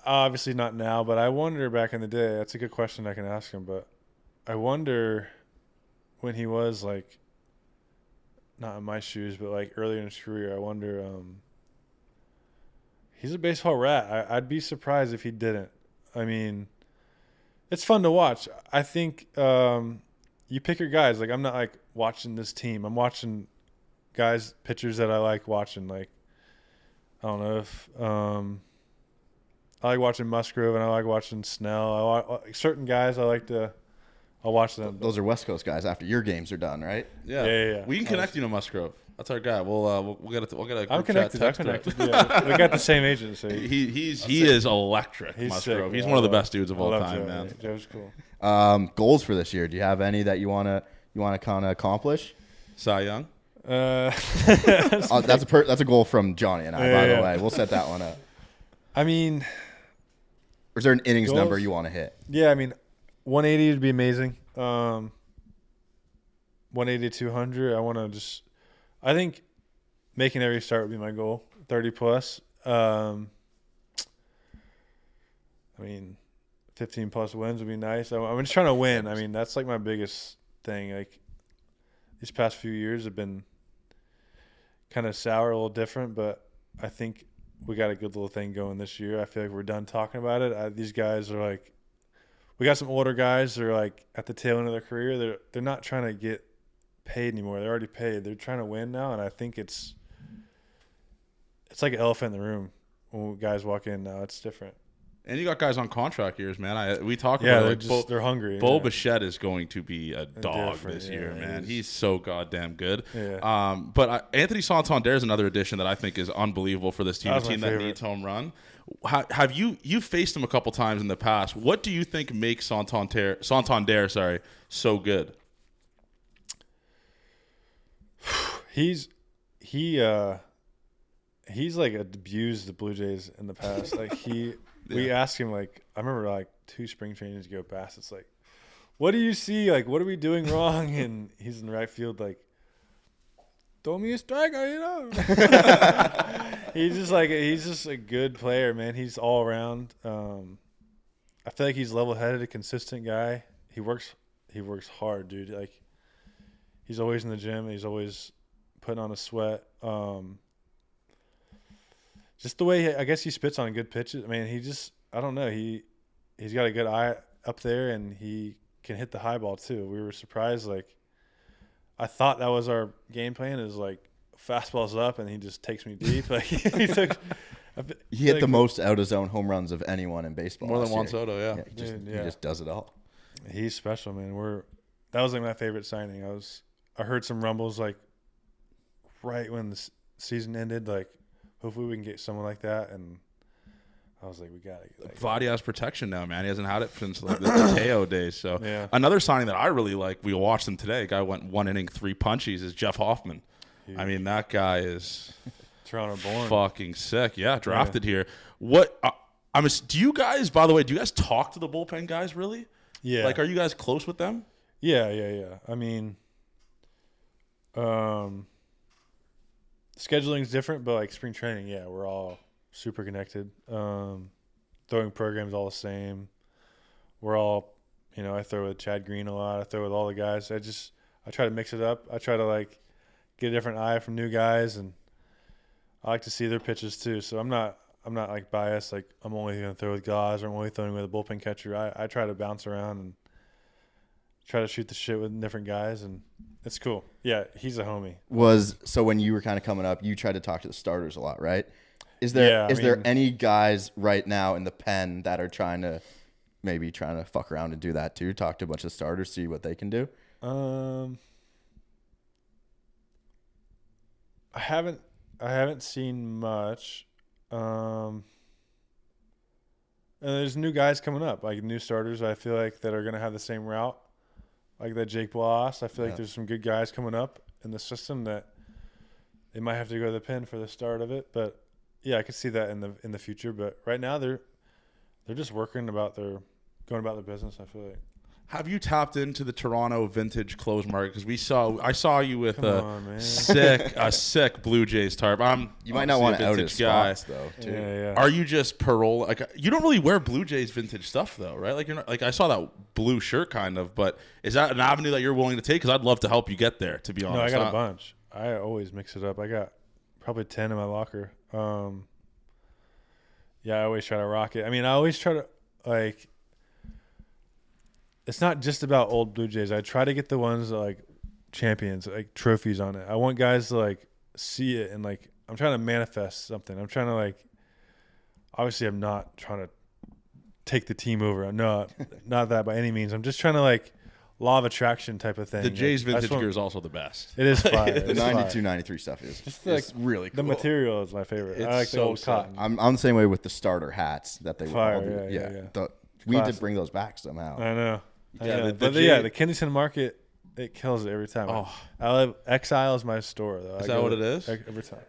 Obviously not now, but I wonder back in the day. That's a good question I can ask him. But I wonder when he was like. Not in my shoes, but like earlier in his career, I wonder. He's a baseball rat. I'd be surprised if he didn't. I mean, it's fun to watch. I think you pick your guys. Like I'm not like watching this team. I'm watching guys, pitchers that I like watching. Like I don't know if I like watching Musgrove and I like watching Snell. Certain guys I like to. I'll watch them. Those are West Coast guys after your games are done, right? Yeah. We can connect you to Musgrove. That's our guy. We'll get a I'm connected. I'm connected. Yeah. We got the same agent. So he is electric. He's Musgrove. He's one of the best dudes of all time, man. Joe's cool. Goals for this year. Do you have any that you wanna kind of accomplish? Cy Young. That's a goal from Johnny and I. By the way, we'll set that one up. I mean, or is there an innings number you want to hit? Yeah, I mean. 180 would be amazing. 180 to 200. I think making every start would be my goal. 30 plus. I mean, 15 plus wins would be nice. I'm just trying to win. I mean, that's like my biggest thing. Like these past few years have been kind of sour, a little different, but I think we got a good little thing going this year. I feel like we're done talking about it. These guys are like. We got some older guys that are like at the tail end of their career. They're not trying to get paid anymore. They're already paid. They're trying to win now, and I think it's like an elephant in the room when guys walk in now. It's different. And you got guys on contract years, man. We talk about they're hungry. Bo Bichette is going to be a dog this year, man. He's so goddamn good. Yeah. But Anthony Santander is another addition that I think is unbelievable for this team. A team that needs home run. Have you've faced him a couple times in the past? What do you think makes Santander so good? He's like abused the Blue Jays in the past. Like we asked him like I remember like 2 spring trainings ago past. It's like, what do you see? Like, what are we doing wrong? And he's in the right field like, throw me a striker, you know. He's just a good player, man. He's all around. I feel like he's level-headed, a consistent guy. He works hard, dude. Like he's always in the gym. He's always putting on a sweat. just the way I guess he spits on good pitches. I mean, I don't know. He's got a good eye up there, and he can hit the high ball too. We were surprised. Like, I thought that was our game plan, is like fastball's up and he just takes me deep. Like he took. He hit the most out of zone home runs of anyone in baseball. More than Juan last year. Soto, yeah. He just does it all. He's special, man. That was like my favorite signing. I heard some rumbles like right when the season ended, like hopefully we can get someone like that, and I was like, we got to get that guy. Vadi has protection now, man. He hasn't had it since like the Teo days. So another signing that I really like, we watched him today. A guy went 1 inning, 3 punchies, is Jeff Hoffman. Huge. I mean, that guy is Toronto born, fucking sick. Yeah, drafted here. What? Do you guys? By the way, do you guys talk to the bullpen guys really? Yeah. Like, are you guys close with them? Yeah. I mean, scheduling's different, but like spring training, yeah, we're all super connected. Throwing programs all the same. We're all, I throw with Chad Green a lot. I throw with all the guys. I try to mix it up. I try to like get a different eye from new guys, and I like to see their pitches too. So I'm not like biased. Like I'm only going to throw with guys, or I'm only throwing with a bullpen catcher. I try to bounce around and try to shoot the shit with different guys, and it's cool. Yeah, he's a homie. So when you were kind of coming up, you tried to talk to the starters a lot, right? Is there any guys right now in the pen that are trying to fuck around and do that too? Talk to a bunch of starters, see what they can do. I haven't seen much. And there's new guys coming up, like new starters. I feel like that are gonna have the same route, like that Jake Bloss. I feel like there's some good guys coming up in the system that they might have to go to the pen for the start of it. But yeah, I could see that in the future. But right now they're just going about their business. I feel like. Have you tapped into the Toronto vintage clothes market? Because I saw you with a sick Blue Jays tarp. You might not want to out his spots though. Too. Yeah. Are you just parole? Like, you don't really wear Blue Jays vintage stuff though, right? Like, you're not, like, I saw that blue shirt kind of, but is that an avenue that you're willing to take? Because I'd love to help you get there. To be honest, no, I got a bunch. I always mix it up. I got probably 10 in my locker. Yeah, I always try to rock it. I mean, I always try to like. It's not just about old Blue Jays. I try to get the ones that, like, champions, like trophies on it. I want guys to like see it, and like I'm trying to manifest something. I'm trying to like. Obviously, I'm not trying to take the team over. No, not that by any means. I'm just trying to like law of attraction type of thing. The Jays vintage gear is also the best. It is fire. The 92, 93 stuff is just like really cool. The material is my favorite. I like the old cotton. I'm the same way with the starter hats that they fire. All do. Yeah. We need to bring those back somehow. I know. Yeah, the Kennington market, it kills it every time. Oh. Exile is my store though. Is that what it is? Every time.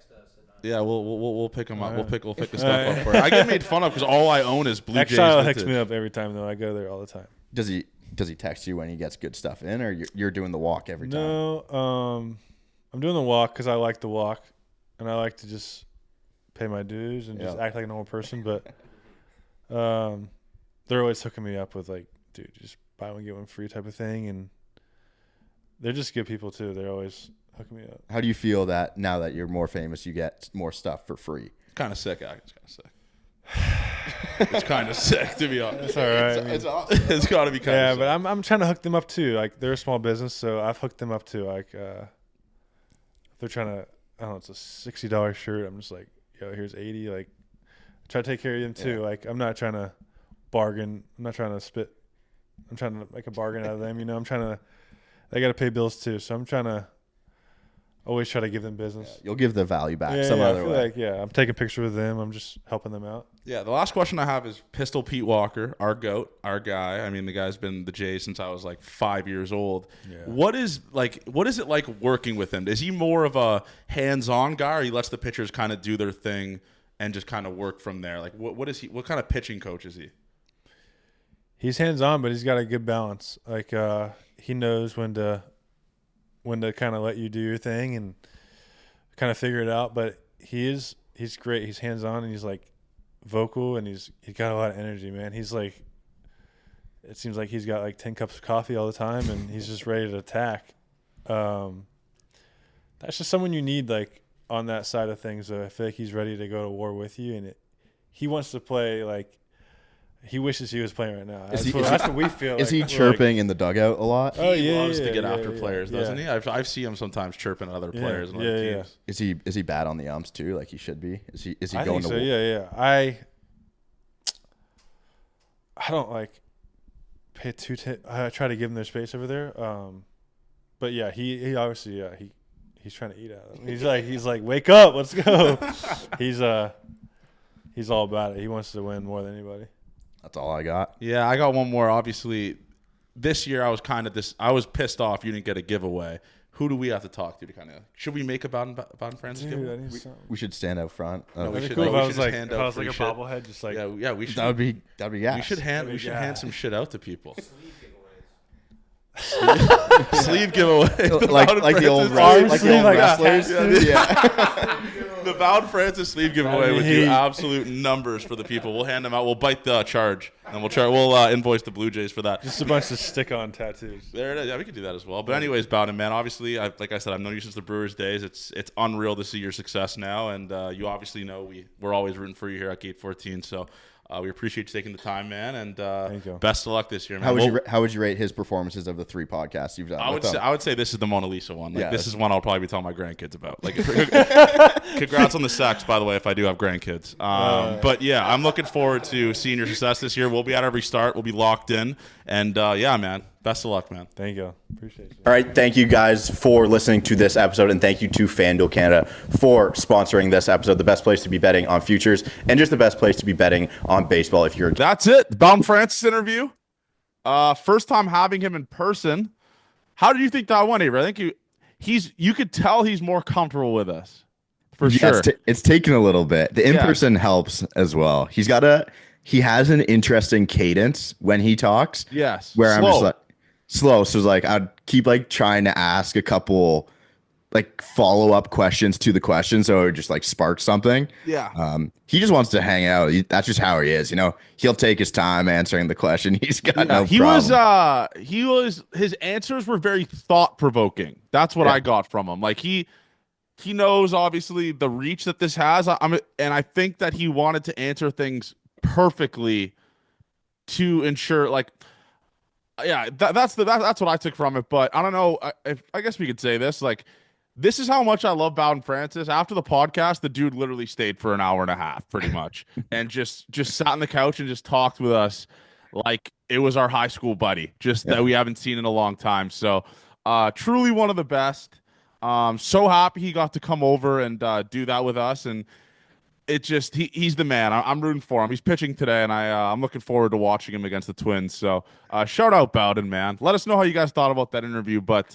Yeah, we'll pick them up. We'll pick the stuff up for it. I get made fun of because all I own is Blue Jays. Exile hooks me up every time though. I go there all the time. Does he text you when he gets good stuff in, or you're doing the walk every time? No, I'm doing the walk because I like the walk, and I like to just pay my dues and just act like a normal person. But they're always hooking me up with like, dude, just buy one get one free type of thing, and they're just good people too. They're always hooking me up. How do you feel that now that you're more famous, you get more stuff for free? Kind of sick, actually. It's kind of sick. It's kind of sick, to be honest. It's all right. It's awesome. It's got to be kind of sick. Yeah, but I'm trying to hook them up too. Like, they're a small business, so I've hooked them up too. Like, they're trying to, I don't know, it's a $60 shirt. I'm just like, yo, here's 80. Like, try to take care of them too. Like, I'm not trying to bargain. I'm not trying to spit. I'm trying to make a bargain out of them. I'm trying to, they got to pay bills too. So I'm trying to always try to give them business. Yeah, you'll give the value back some other way. I'm taking pictures with them. I'm just helping them out. Yeah, the last question I have is Pistol Pete Walker, our GOAT, our guy. I mean, the guy's been the Jays since I was like 5 years old. Yeah. What is it like working with him? Is he more of a hands-on guy, or he lets the pitchers kind of do their thing and just kind of work from there? Like, what is he? What kind of pitching coach is he? He's hands-on, but he's got a good balance. Like, he knows when to kind of let you do your thing and kind of figure it out. But he's great. He's hands-on, and he's like vocal, and he's got a lot of energy, man. He's like, it seems like he's got like 10 cups of coffee all the time, and he's just ready to attack. That's just someone you need, like on that side of things. I feel like he's ready to go to war with you, and he wants to play like he wishes he was playing right now. That's what we feel. Is he chirping in the dugout a lot? He loves to get after players, doesn't he? I've seen him sometimes chirping at other players and other teams. Is he bad on the umps too? Like he should be. Is he I going think to? So yeah. I don't like pay I try to give him their space over there. But yeah, he obviously he's trying to eat at him. He's like wake up, let's go. He's all about it. He wants to win more than anybody. That's all I got. Yeah, I got one more. Obviously, this year I was I was pissed off you didn't get a giveaway. Who do we have to talk to kind of? Should we make a Bowden Francis giveaway? We should stand out front. We should. Cool if I was like hand a out free bobblehead, just like yeah. We should. That'd be gas. We should hand some shit out to people. Sleeve giveaways. Sleeve giveaway. like the old wrestlers. Yeah. The Bowden Francis sleeve giveaway would do absolute numbers for the people. We'll hand them out. We'll bite the charge, and we'll invoice the Blue Jays for that. Just a bunch of stick-on tattoos. There it is. Yeah, we could do that as well. But anyways, Bowden, man, obviously, like I said, I've known you since the Brewers days. It's unreal to see your success now, and you obviously know we're always rooting for you here at Gate 14. So we appreciate you taking the time, man, and best of luck this year, man. How would you rate his performances of the 3 podcasts you've done? I would say this is the Mona Lisa one. Like, this is one I'll probably be telling my grandkids about. Like, congrats on the sex, by the way, if I do have grandkids. But yeah, I'm looking forward to seeing your success this year. We'll be at every start. We'll be locked in, and yeah, man. Best of luck, man. Thank you. Appreciate you. All right. Thank you guys for listening to this episode. And thank you to FanDuel Canada for sponsoring this episode. The best place to be betting on futures and just the best place to be betting on baseball. That's it. Bowden Francis interview. First time having him in person. How did you think that went, Avery? I think you could tell he's more comfortable with us. For sure. It's taken a little bit. The in-person helps as well. He has an interesting cadence when he talks. Yes. Where I'm just like, slow. So it's like I'd keep like trying to ask a couple like follow-up questions to the question, so it would just like spark something. Yeah. He just wants to hang out. That's just how he is. He'll take his time answering the question. He's got no problem. His answers were very thought-provoking. That's what I got from him. Like he knows obviously the reach that this has. And I think that he wanted to answer things perfectly to ensure like. Yeah, that's what I took from it. But I don't know. I guess we could say this. Like, this is how much I love Bowden Francis. After the podcast, the dude literally stayed for an hour and a half, pretty much, and just sat on the couch and just talked with us like it was our high school buddy, that we haven't seen in a long time. So, truly one of the best. So happy he got to come over and do that with us, and it just he's the man. I'm rooting for him. He's pitching today, and I'm looking forward to watching him against the Twins. So shout out Bowden, man. Let us know how you guys thought about that interview. But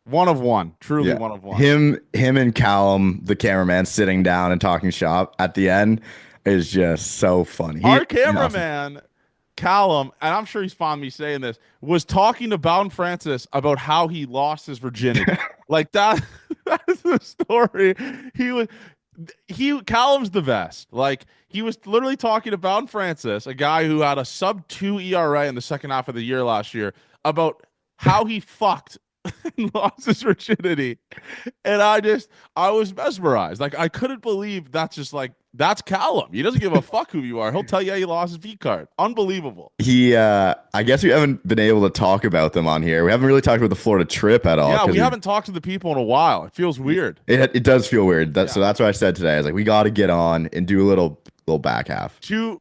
one of one, truly one of one. Him and Callum, the cameraman, sitting down and talking shop at the end is just so funny. Our cameraman, Callum, and I'm sure he's fond of me saying this, was talking to Bowden Francis about how he lost his virginity. Like that is the story. Callum's the best. Like, he was literally talking to Bowden Francis, a guy who had a sub-2 ERA in the second half of the year last year, about how he fucked and lost his virginity. And I was mesmerized. Like, I couldn't believe that's Callum. He doesn't give a fuck who you are. He'll tell you he lost his V card. Unbelievable. I guess we haven't been able to talk about them on here. We haven't really talked about the Florida trip at all. Yeah, we haven't talked to the people in a while. It feels weird. It does feel weird. So that's what I said today. I was like, we got to get on and do a little back half. Two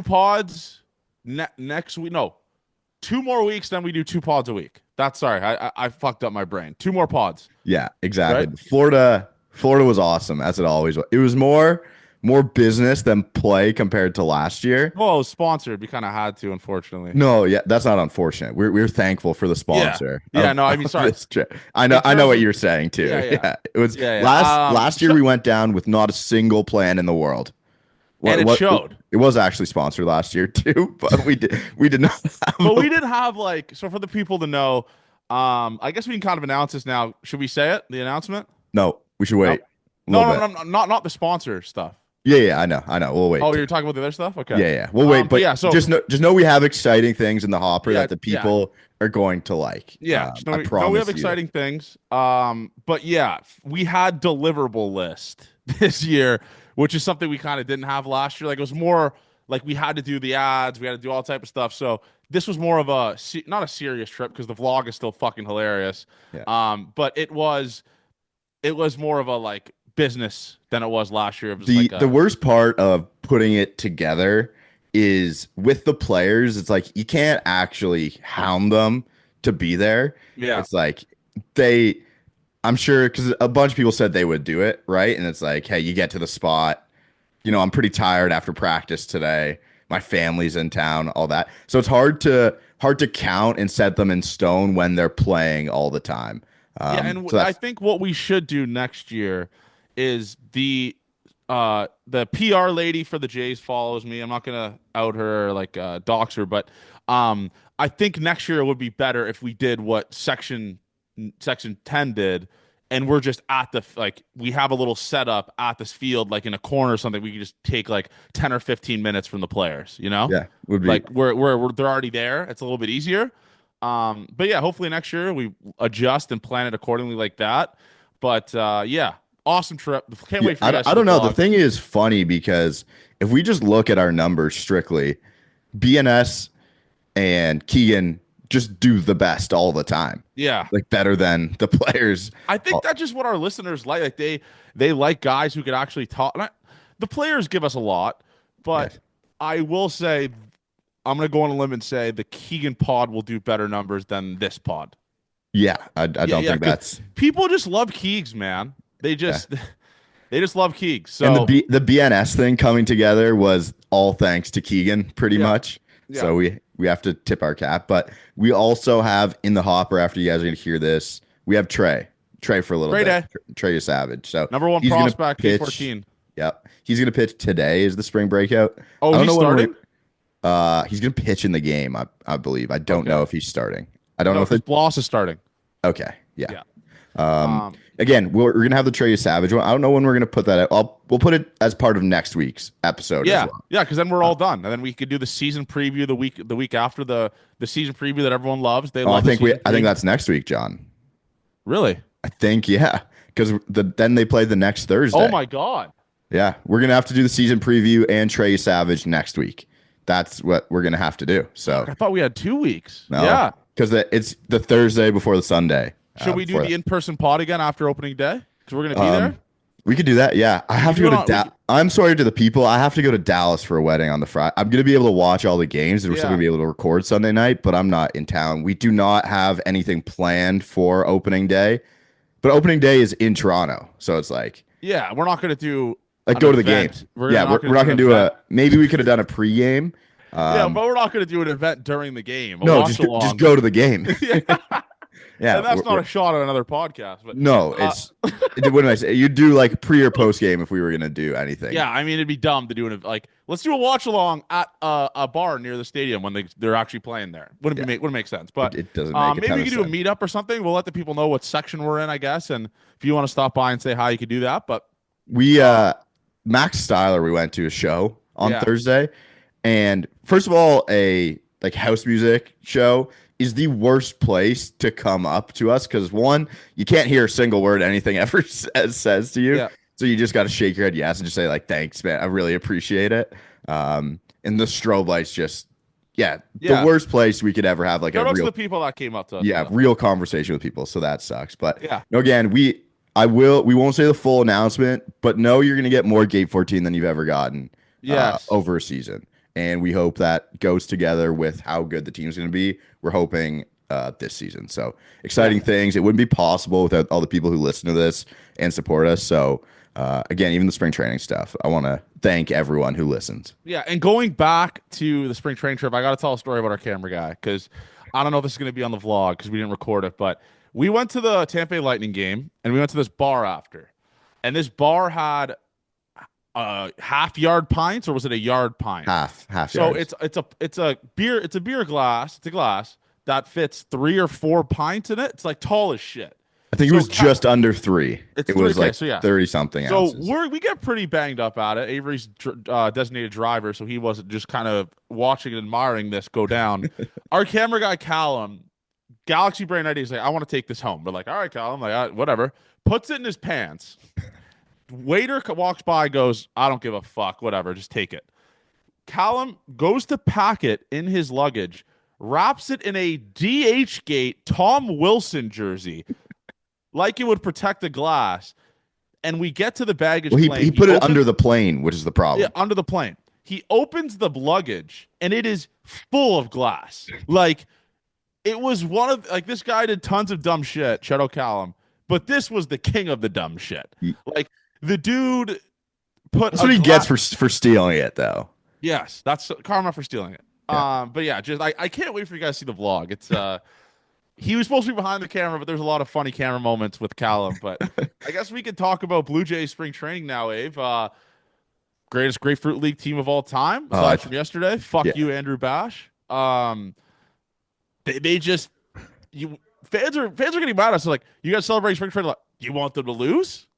pods next week. No, 2 more weeks, then we do 2 pods a week. I fucked up my brain. 2 more pods. Yeah, exactly. Right? Florida was awesome, as it always was. It was more business than play compared to last year. Well, it was sponsored. We kind of had to, unfortunately. No, yeah, that's not unfortunate. We're thankful for the sponsor. Yeah, no, I mean, sorry. I know what you're saying too. Yeah. It was last year we went down with not a single plan in the world. And it showed. It was actually sponsored last year too, but we did not have But we didn't have so for the people to know, I guess we can kind of announce this now. Should we say it? The announcement? No, we should wait. No, not the sponsor stuff. Yeah, I know. We'll wait. Oh, you're talking about the other stuff? Okay. Yeah. We'll wait. But But yeah, so just know we have exciting things in the hopper yeah, that the yeah. people are going to like. Yeah, just I know we have promise you. exciting things. But yeah, we had deliverable list this year, which is something we kind of didn't have last year. Like it was more like we had to do the ads, we had to do all type of stuff. So this was more of a not a serious trip because the vlog is still fucking hilarious. Yeah. But it was more of a like business than it was last year. It was The worst part of putting it together is with the players, it's like you can't actually hound them to be there. Yeah. It's like I'm sure because a bunch of people said they would do it, right? And it's like, hey, you get to the spot, I'm pretty tired after practice today. My family's in town, all that. So it's hard to count and set them in stone when they're playing all the time. Yeah, and So I think what we should do next year is the PR lady for the Jays follows me. I'm not gonna out her or like dox her, but I think next year it would be better if we did what section 10 did, and we're just at the like we have a little setup at this field like in a corner or something. We can just take like 10 or 15 minutes from the players, yeah, would be like we're they're already there. It's a little bit easier. But yeah, hopefully next year we adjust and plan it accordingly like that. But yeah, awesome trip. Can't wait for you guys. I don't know. The thing is funny because if we just look at our numbers strictly, BNS and Keegan just do the best all the time. Yeah, like better than the players. I think that's just what our listeners like. Like they like guys who could actually talk. The players give us a lot, but Yes. I will say I'm going to go on a limb and say the Keegan pod will do better numbers than this pod. Yeah, I don't think that's people just love Keegs, man. They just they just love Keegs. So and the BNS thing coming together was all thanks to Keegan, pretty much. Yeah. So we have to tip our cap, but we also have in the hopper after you guys are going to hear this. We have Trey for a little bit. Trey is Savage. So number one he's prospect, pitch, 14. Yep, he's going to pitch today. Is the spring breakout? Oh, he's starting. He's going to pitch in the game, I believe. I don't know if he's starting. I don't know if Bloss is starting. Okay, yeah. Again, we're going to have the Trey Savage one. I don't know when we're going to put that out. We'll put it as part of next week's episode. Yeah, as well. yeah, because then we're all done, and then we could do the season preview the week after the season preview that everyone loves. I think that's next week, John. Really? I think because then they play the next Thursday. Oh my god. Yeah, we're gonna have to do the season preview and Trey Savage next week. That's what we're gonna have to do. So I thought we had 2 weeks. No, yeah, because it's the Thursday before the Sunday. Should we do the in-person pod again after opening day? Because we're gonna be there. We could do that. Yeah, I have to go to Dallas. I'm sorry to the people. I have to go to Dallas for a wedding on the Friday. I'm gonna be able to watch all the games, and we're still gonna be able to record Sunday night. But I'm not in town. We do not have anything planned for opening day. But opening day is in Toronto, so it's like we're not gonna do go to the game. We're not gonna do a. Maybe we could have done a pregame. But we're not gonna do an event during the game. No, just go to the game. Yeah, and that's not a shot at another podcast. But no, it's what did I say? You'd do like pre or post game if we were gonna do anything. Yeah, I mean it'd be dumb to do it like let's do a watch along at a bar near the stadium when they're actually playing there. Wouldn't make sense. But it doesn't make maybe we could do a meetup or something. We'll let the people know what section we're in, I guess. And if you want to stop by and say hi, you could do that. But we Max Styler, we went to a show on Thursday, and first of all, a like house music show is the worst place to come up to us because one, you can't hear a single word anything ever says to you. Yeah. So you just got to shake your head yes and just say like, thanks, man. I really appreciate it. And the strobe lights just, the worst place we could ever have like a real the people that came up to us. Yeah, real conversation with people. So that sucks. But again, we won't say the full announcement, but no, you're going to get more Gate 14 than you've ever gotten over a season. And we hope that goes together with how good the team's going to be. We're hoping this season. So exciting things. It wouldn't be possible without all the people who listen to this and support us. So again, even the spring training stuff, I want to thank everyone who listens. Yeah, and going back to the spring training trip, I got to tell a story about our camera guy because I don't know if this is going to be on the vlog because we didn't record it, but we went to the Tampa Bay Lightning game and we went to this bar after. And this bar had half-yard pints, or was it a yard pint? Half. So yards. it's a beer glass. It's a glass that fits 3 or 4 pints in it. It's like tall as shit. I think it was just under 3. It was like 30 something ounces. So we get pretty banged up at it. Avery's designated driver, so he wasn't just kind of watching and admiring this go down. Our camera guy Callum, Galaxy Brain ID, is like, I want to take this home. We're like, all right, Callum, like whatever. Puts it in his pants. Waiter walks by, goes, I don't give a fuck, whatever, just take it. Callum goes to pack it in his luggage, wraps it in a DH Gate Tom Wilson jersey, like it would protect the glass. And we get to the baggage claim. He put it under the plane, which is the problem. Yeah, under the plane. He opens the luggage, and it is full of glass. Like, it was one of, like, this guy did tons of dumb shit, shout out Callum, but this was the king of the dumb shit. Like, the dude put That's what he gets for stealing it, though. Yes, that's karma for stealing it. Yeah. But yeah, just I can't wait for you guys to see the vlog. It's he was supposed to be behind the camera, but there's a lot of funny camera moments with Callum. But I guess we could talk about Blue Jays spring training now, Ave. Greatest Grapefruit League team of all time, aside from yesterday. Fuck you, Andrew Bash. They just fans are getting mad at us. Like, you guys celebrate spring training. Like, you want them to lose?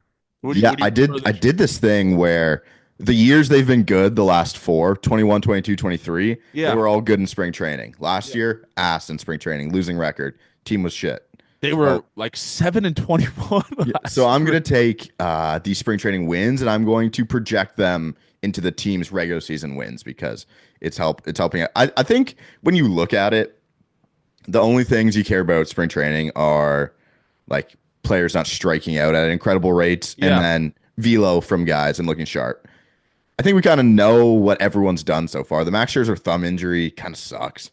I did this thing where the years they've been good, the last 4, 21, 22, 23, they were all good in spring training. Last year, ass in spring training, losing record. Team was shit. They were like 7-21. So I'm going to take these spring training wins, and I'm going to project them into the team's regular season wins because it's helping out. I think when you look at it, the only things you care about spring training are like players not striking out at incredible rates and then velo from guys and looking sharp. I think we kind of know what everyone's done so far. The Max Scherzer thumb injury kind of sucks.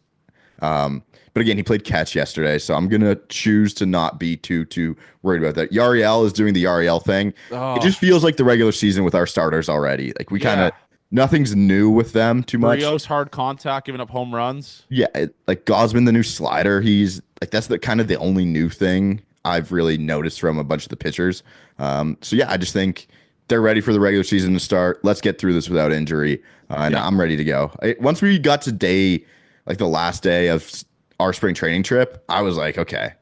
But again, he played catch yesterday, so I'm going to choose to not be too worried about that. Yariel is doing the Yariel thing. Oh. It just feels like the regular season with our starters already. Like, we kind of, nothing's new with them too much. Rios hard contact, giving up home runs. Yeah, like Gosman, the new slider, he's like, that's the kind of the only new thing I've really noticed from a bunch of the pitchers. So yeah, I just think they're ready for the regular season to start. Let's get through this without injury. And I'm ready to go. Once we got to the last day of our spring training trip, I was like, okay,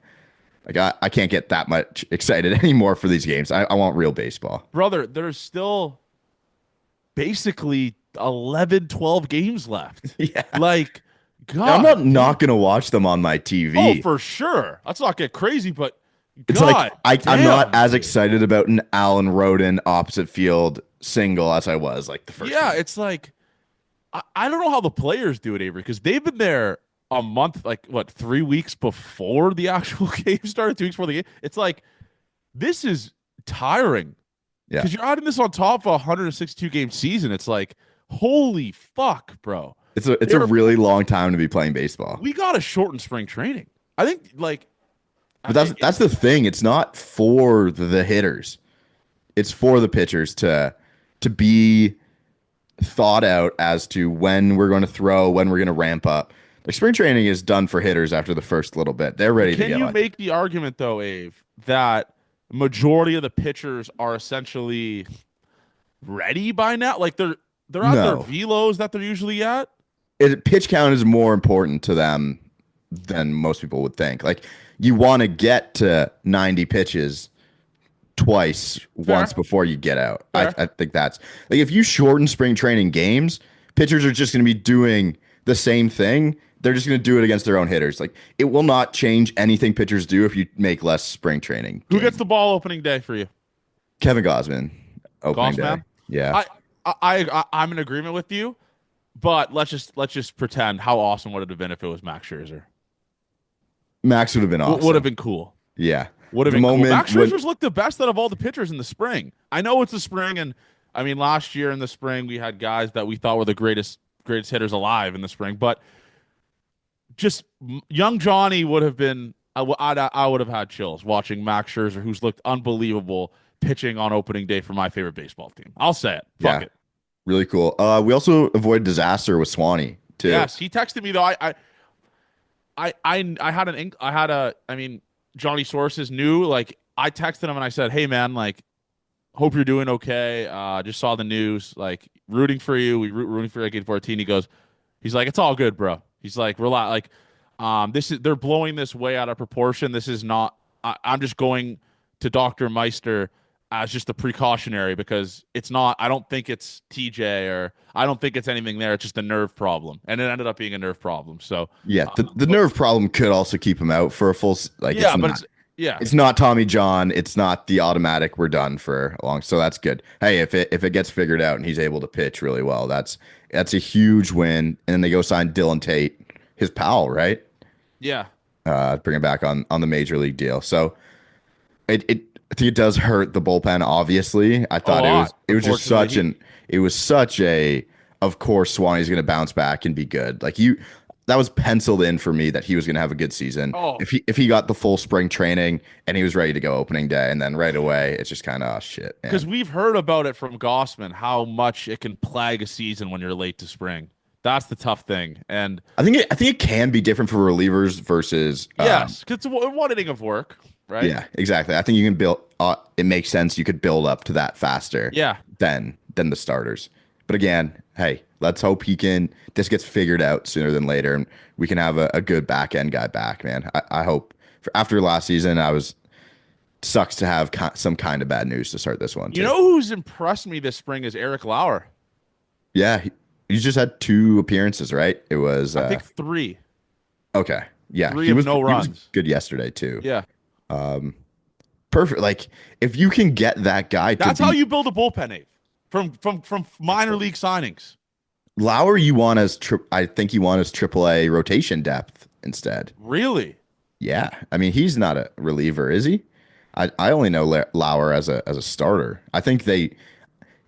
like I can't get that much excited anymore for these games. I want real baseball. Brother, there's still basically 11, 12 games left. Yeah. Like, God. I'm not going to watch them on my TV. Oh, for sure. Let's not get crazy, but it's God, like I'm not as excited about an Alan Roden opposite field single as I was like the first one. It's like I don't know how the players do it, Avery, because they've been there a month, 3 weeks before the actual game started, 2 weeks before the game. It's like, this is tiring. Yeah. Because you're adding this on top of a 162 game season. It's like, holy fuck, bro. It's a really long time to be playing baseball. We got to shorten spring training. I think but that's the thing. It's not for the hitters. It's for the pitchers to be thought out as to when we're going to throw, when we're going to ramp up. Like, spring training is done for hitters after the first little bit. They're ready to get on. Can you make the argument, though, Ave, that majority of the pitchers are essentially ready by now? Like, they're at their velos that they're usually at? Pitch count is more important to them than most people would think. Like, you want to get to 90 pitches once before you get out. I think that's like, if you shorten spring training games, pitchers are just going to be doing the same thing. They're just going to do it against their own hitters. Like, it will not change anything pitchers do if you make less spring training. Who gets the ball opening day for you? Kevin Gosman. Opening day. Yeah. I'm in agreement with you, but let's just pretend how awesome would it have been if it was Max Scherzer. Max would have been awesome. Would have been cool. Yeah. Would have been cool. Max Scherzer's looked the best out of all the pitchers in the spring. I know it's the spring, and I mean, last year in the spring we had guys that we thought were the greatest hitters alive in the spring, but just young Johnny would have been. I would have had chills watching Max Scherzer, who's looked unbelievable, pitching on opening day for my favorite baseball team. I'll say it. Fuck it. Really cool. We also avoided disaster with Swanee too. Yes, he texted me though. I mean, Johnny Sources knew, like, I texted him and I said, hey man, like, hope you're doing okay. Just saw the news, like, rooting for you. Rooting for you at 14. He's like, it's all good, bro. He's like, relax. Like, they're blowing this way out of proportion. This is not, I'm just going to Dr. Meister as just a precautionary because it's not. I don't think it's TJ or I don't think it's anything there. It's just a nerve problem, and it ended up being a nerve problem. So yeah, the nerve problem could also keep him out for a full yeah, it's not Tommy John. It's not the automatic. We're done for a long. So that's good. Hey, if it gets figured out and he's able to pitch really well, that's a huge win. And then they go sign Dylan Tate, his pal, right? Yeah. Bring him back on the major league deal. So I think it does hurt the bullpen. Obviously, I thought it was just such a of course Swanee's going to bounce back and be good. Like that was penciled in for me that he was going to have a good season. If he got the full spring training and he was ready to go opening day, and then right away it's just kind of shit. Because we've heard about it from Gossman how much it can plague a season when you're late to spring. That's the tough thing, and I think it can be different for relievers versus yes, because it's one inning of work, right? Yeah, exactly. I think you can build. It makes sense. You could build up to that faster. Yeah. Than the starters. But again, hey, let's hope this gets figured out sooner than later, and we can have a good back end guy back, man. I hope after last season, sucks to have some kind of bad news to start this one. You know who's impressed me this spring is Eric Lauer. Yeah, he just had 2 appearances, right? It was I think 3. Okay, yeah, 3 of no runs. He was good yesterday too. Yeah, perfect. Like if you can get that guy, that's how you build a bullpen, Abe. From minor league signings. Lauer, I think you want as AAA rotation depth instead. Really? Yeah. I mean, he's not a reliever, is he? I only know Lauer as a starter. I think they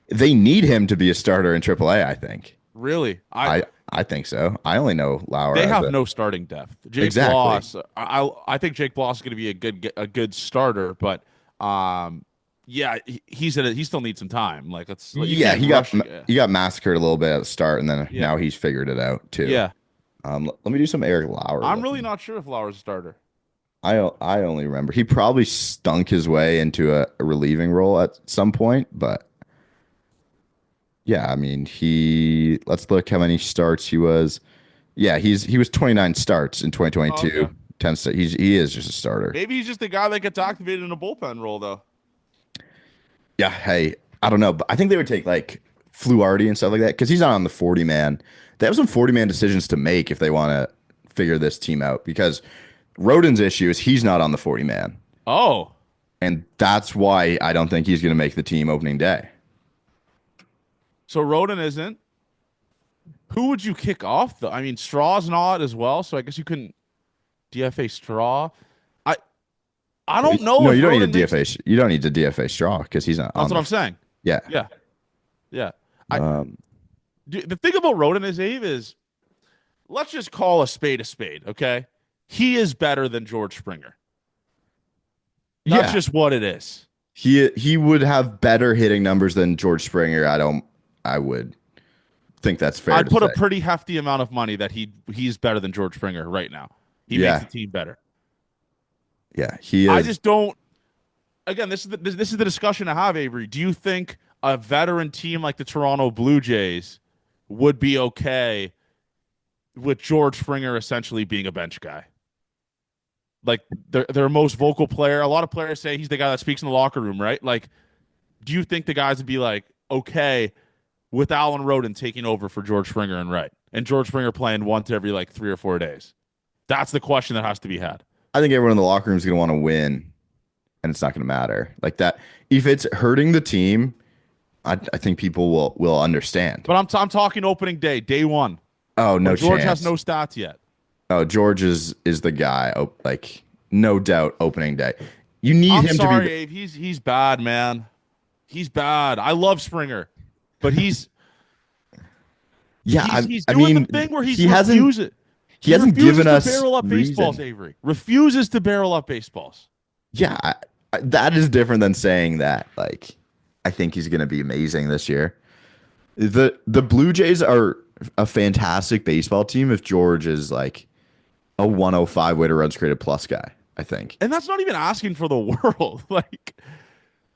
need him to be a starter in AAA, I think. Really? I think so. I only know Lauer. They have no starting depth. Jake Bloss. I think Jake Bloss is going to be a good starter, but yeah, he still needs some time. Like he got massacred a little bit at the start, and then now he's figured it out too. Yeah. Let me do some Eric Lauer. I'm really not sure if Lauer's a starter. I only remember he probably stunk his way into a relieving role at some point, but yeah, I mean let's look how many starts he was. Yeah, he was 29 starts in 2022. Okay. 10 he is just a starter. Maybe he's just a guy that gets activated in a bullpen role though. Yeah, hey, I don't know, but I think they would take like Fluharty and stuff like that because he's not on the 40-man. They have some 40-man decisions to make if they want to figure this team out because Rodon's issue is he's not on the 40-man. Oh. And that's why I don't think he's going to make the team opening day. So Rodon isn't. Who would you kick off, though? I mean, Straw's not as well, so I guess you couldn't DFA Straw. I don't know. No, you don't need to DFA. You don't need to DFA Straw because he's not. That's what I'm saying. Yeah. The thing about Rodon is, Abe, is let's just call a spade, okay? He is better than George Springer. That's just what it is. He would have better hitting numbers than George Springer. I would think that's fair. I'd put a pretty hefty amount of money that he's better than George Springer right now. He makes the team better. Yeah, he is. I just don't. Again, this is the discussion I have, Avery. Do you think a veteran team like the Toronto Blue Jays would be okay with George Springer essentially being a bench guy? Like their most vocal player. A lot of players say he's the guy that speaks in the locker room, right? Like, do you think the guys would be like okay with Alan Rodon taking over for George Springer and George Springer playing once every like 3 or 4 days? That's the question that has to be had. I think everyone in the locker room is going to want to win, and it's not going to matter like that. If it's hurting the team, I think people will understand. But I'm talking opening day 1. Oh, no George chance. has no stats yet. Oh, George is the guy. Oh, like no doubt, opening day. You need him to be. Abe. He's bad, man. He's bad. I love Springer, but he's he's doing the thing where he hasn't given us barrel up baseballs, Avery. Refuses to barrel up baseballs. Yeah, that is different than saying that. Like, I think he's going to be amazing this year. The Blue Jays are a fantastic baseball team if George is like a 105 weighted runs created plus guy, I think. And that's not even asking for the world. Like,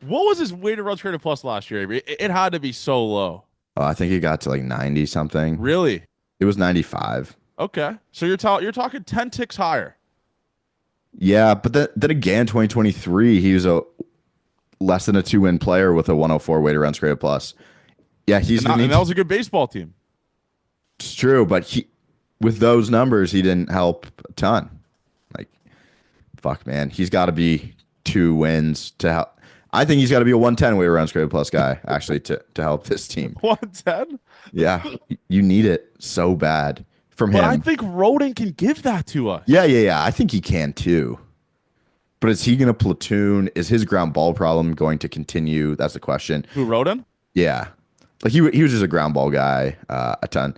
what was his weighted runs created plus last year, Avery? It had to be so low. Oh, I think he got to like 90 something. Really? It was 95. Okay, so you're talking 10 ticks higher. Yeah, but then again, 2023, he was a less than a 2-win player with a 104 weighted runs created plus. Yeah, and that was a good baseball team. It's true, but with those numbers, he didn't help a ton. Like, fuck, man, he's got to be 2 wins to help. I think he's got to be a 110 weighted runs created plus guy actually to help this team. 110? Yeah, you need it so bad from him. But I think Roden can give that to us. Yeah. I think he can too. But is he going to platoon? Is his ground ball problem going to continue? That's the question. Who, Roden? Yeah. Like he was just a ground ball guy a ton.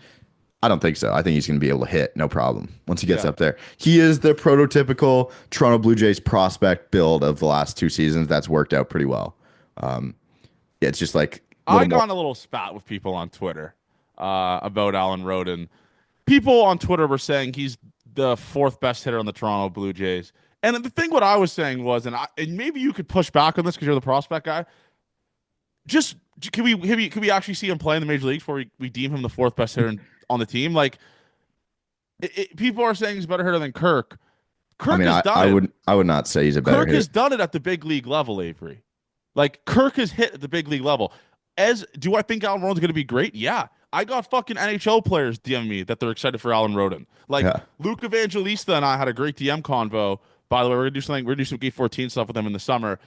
I don't think so. I think he's going to be able to hit no problem once he gets up there. He is the prototypical Toronto Blue Jays prospect build of the last 2 seasons. That's worked out pretty well. It's just like I got in a little spat with people on Twitter about Alan Roden. People on Twitter were saying he's the 4th best hitter on the Toronto Blue Jays. And the thing what I was saying was, and maybe you could push back on this because you're the prospect guy. Just can we actually see him play in the major leagues before we deem him the 4th best hitter on the team? Like, people are saying he's a better hitter than Kirk. I would not say he's a better hitter. Kirk hitter. has done it at the big league level, Avery. Like, Kirk has hit at the big league level. Do I think Alan Roden's going to be great? Yeah. I got fucking NHL players DM me that they're excited for Alan Roden. Like, Luke Evangelista and I had a great DM convo. By the way, we're going to do some Gate 14 stuff with him in the summer.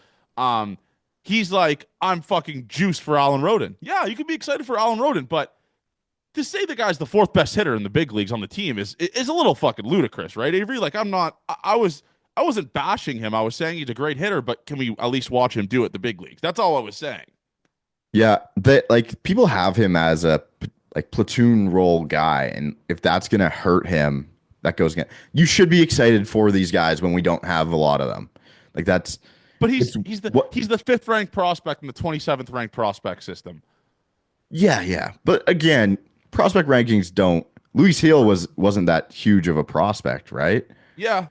He's like, I'm fucking juiced for Alan Roden. Yeah, you can be excited for Alan Roden, but to say the guy's the 4th best hitter in the big leagues on the team is a little fucking ludicrous, right, Avery? Like, I wasn't bashing him. I was saying he's a great hitter, but can we at least watch him do it at the big leagues? That's all I was saying. Yeah, people have him as a platoon role guy, and if that's gonna hurt him, that goes again. You should be excited for these guys when we don't have a lot of them. Like that's. But he's the 5th ranked prospect in the 27th ranked prospect system. Yeah. But again, prospect rankings don't. Luis Hill wasn't that huge of a prospect, right? Yeah.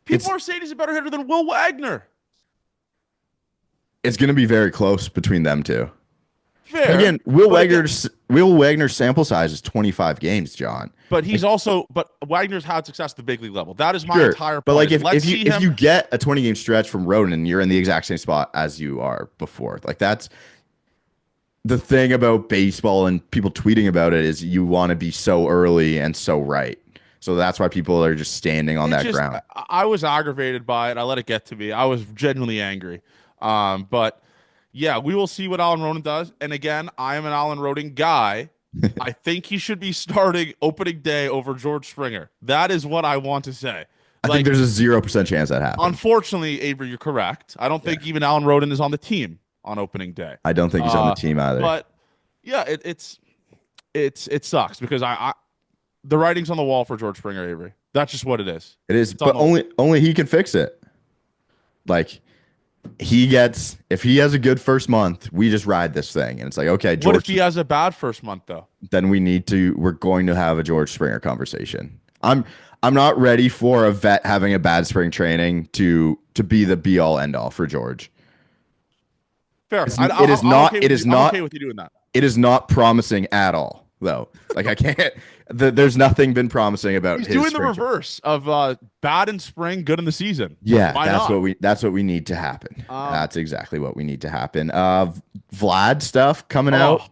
People are saying he's a better hitter than Will Wagner. It's going to be very close between them two. Fair. Again, Will Wagner's sample size is 25 games, John. But but Wagner's had success at the big league level. That is my entire point. But like if you get a 20-game stretch from Roden, you're in the exact same spot as you are before. Like that's the thing about baseball and people tweeting about it is you want to be so early and so right. So that's why people are just standing on that ground. I was aggravated by it. I let it get to me. I was genuinely angry. But yeah, we will see what Alan Roden does. And again, I am an Alan Roden guy. I think he should be starting opening day over George Springer. That is what I want to say. I think there's a 0% chance that happens. Unfortunately, Avery, you're correct. I don't think even Alan Roden is on the team on opening day. I don't think he's on the team either. But yeah, it sucks because the writing's on the wall for George Springer, Avery. That's just what it is. It is, but only he can fix it. Like if he has a good first month, we just ride this thing, and it's like, okay, George. What if he has a bad first month though? Then we're going to have a George Springer conversation. I'm not ready for a vet having a bad spring training to be the be all end all for George. Fair. It is not okay with you doing that. It is not promising at all, though. Like I can't. There's nothing been promising about. He's doing the reverse of bad in spring, good in the season. Yeah, that's what we need to happen. That's exactly what we need to happen. Vlad stuff coming out,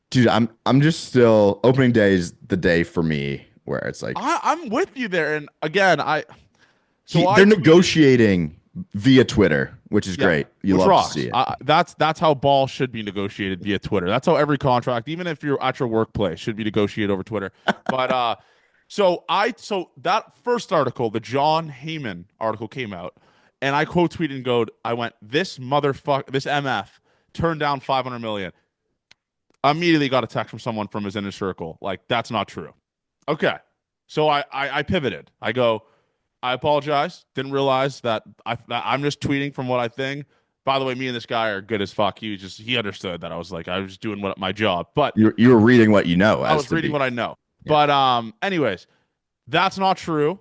dude. I'm just still opening day is the day for me where it's like I'm with you there. And again, they're negotiating via Twitter, which is great. You love to see it. That's how ball should be negotiated via Twitter. That's how every contract, even if you're at your workplace, should be negotiated over Twitter. But so that first article, the John Heyman article came out, and I quote tweeted and I went, this MF turned down $500 million. Immediately got a text from someone from his inner circle, like, that's not true. Okay. So I pivoted. I go, I apologize. Didn't realize that I'm just tweeting from what I think. By the way, me and this guy are good as fuck. He understood that I was doing my job. But you were reading what you know. I was reading what I know. Yeah. But anyways, that's not true.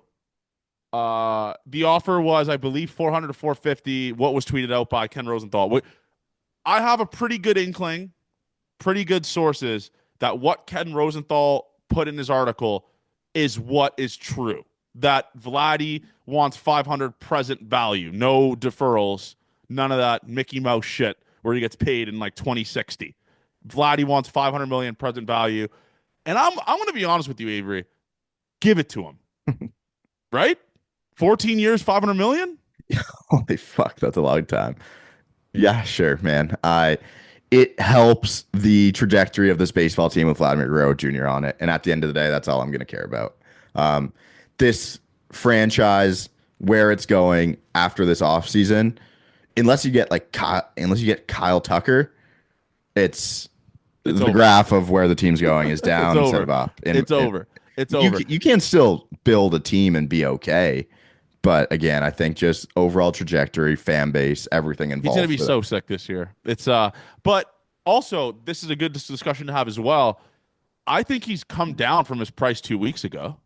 The offer was, I believe, 400 to 450. What was tweeted out by Ken Rosenthal. I have a pretty good inkling, pretty good sources that what Ken Rosenthal put in his article is what is true. That Vladdy wants 500 present value, no deferrals, None of that Mickey Mouse shit where he gets paid in like 2060. Vladdy wants 500 million present value. And I'm going to be honest with you, Avery. Give it to him. Right? 14 years, 500 million? Holy fuck, that's a long time. Yeah, sure, man. It helps the trajectory of this baseball team with Vladimir Guerrero Jr. on it. And at the end of the day, that's all I'm going to care about. This franchise, where it's going after this offseason, unless you get Kyle Tucker, it's the over. Graph of where the team's going is down instead of up. It's over. It's over. You can still build a team and be okay. But again, I think just overall trajectory, fan base, everything involved. He's going to be so sick this year. But also, this is a good discussion to have as well. I think he's come down from his price 2 weeks ago.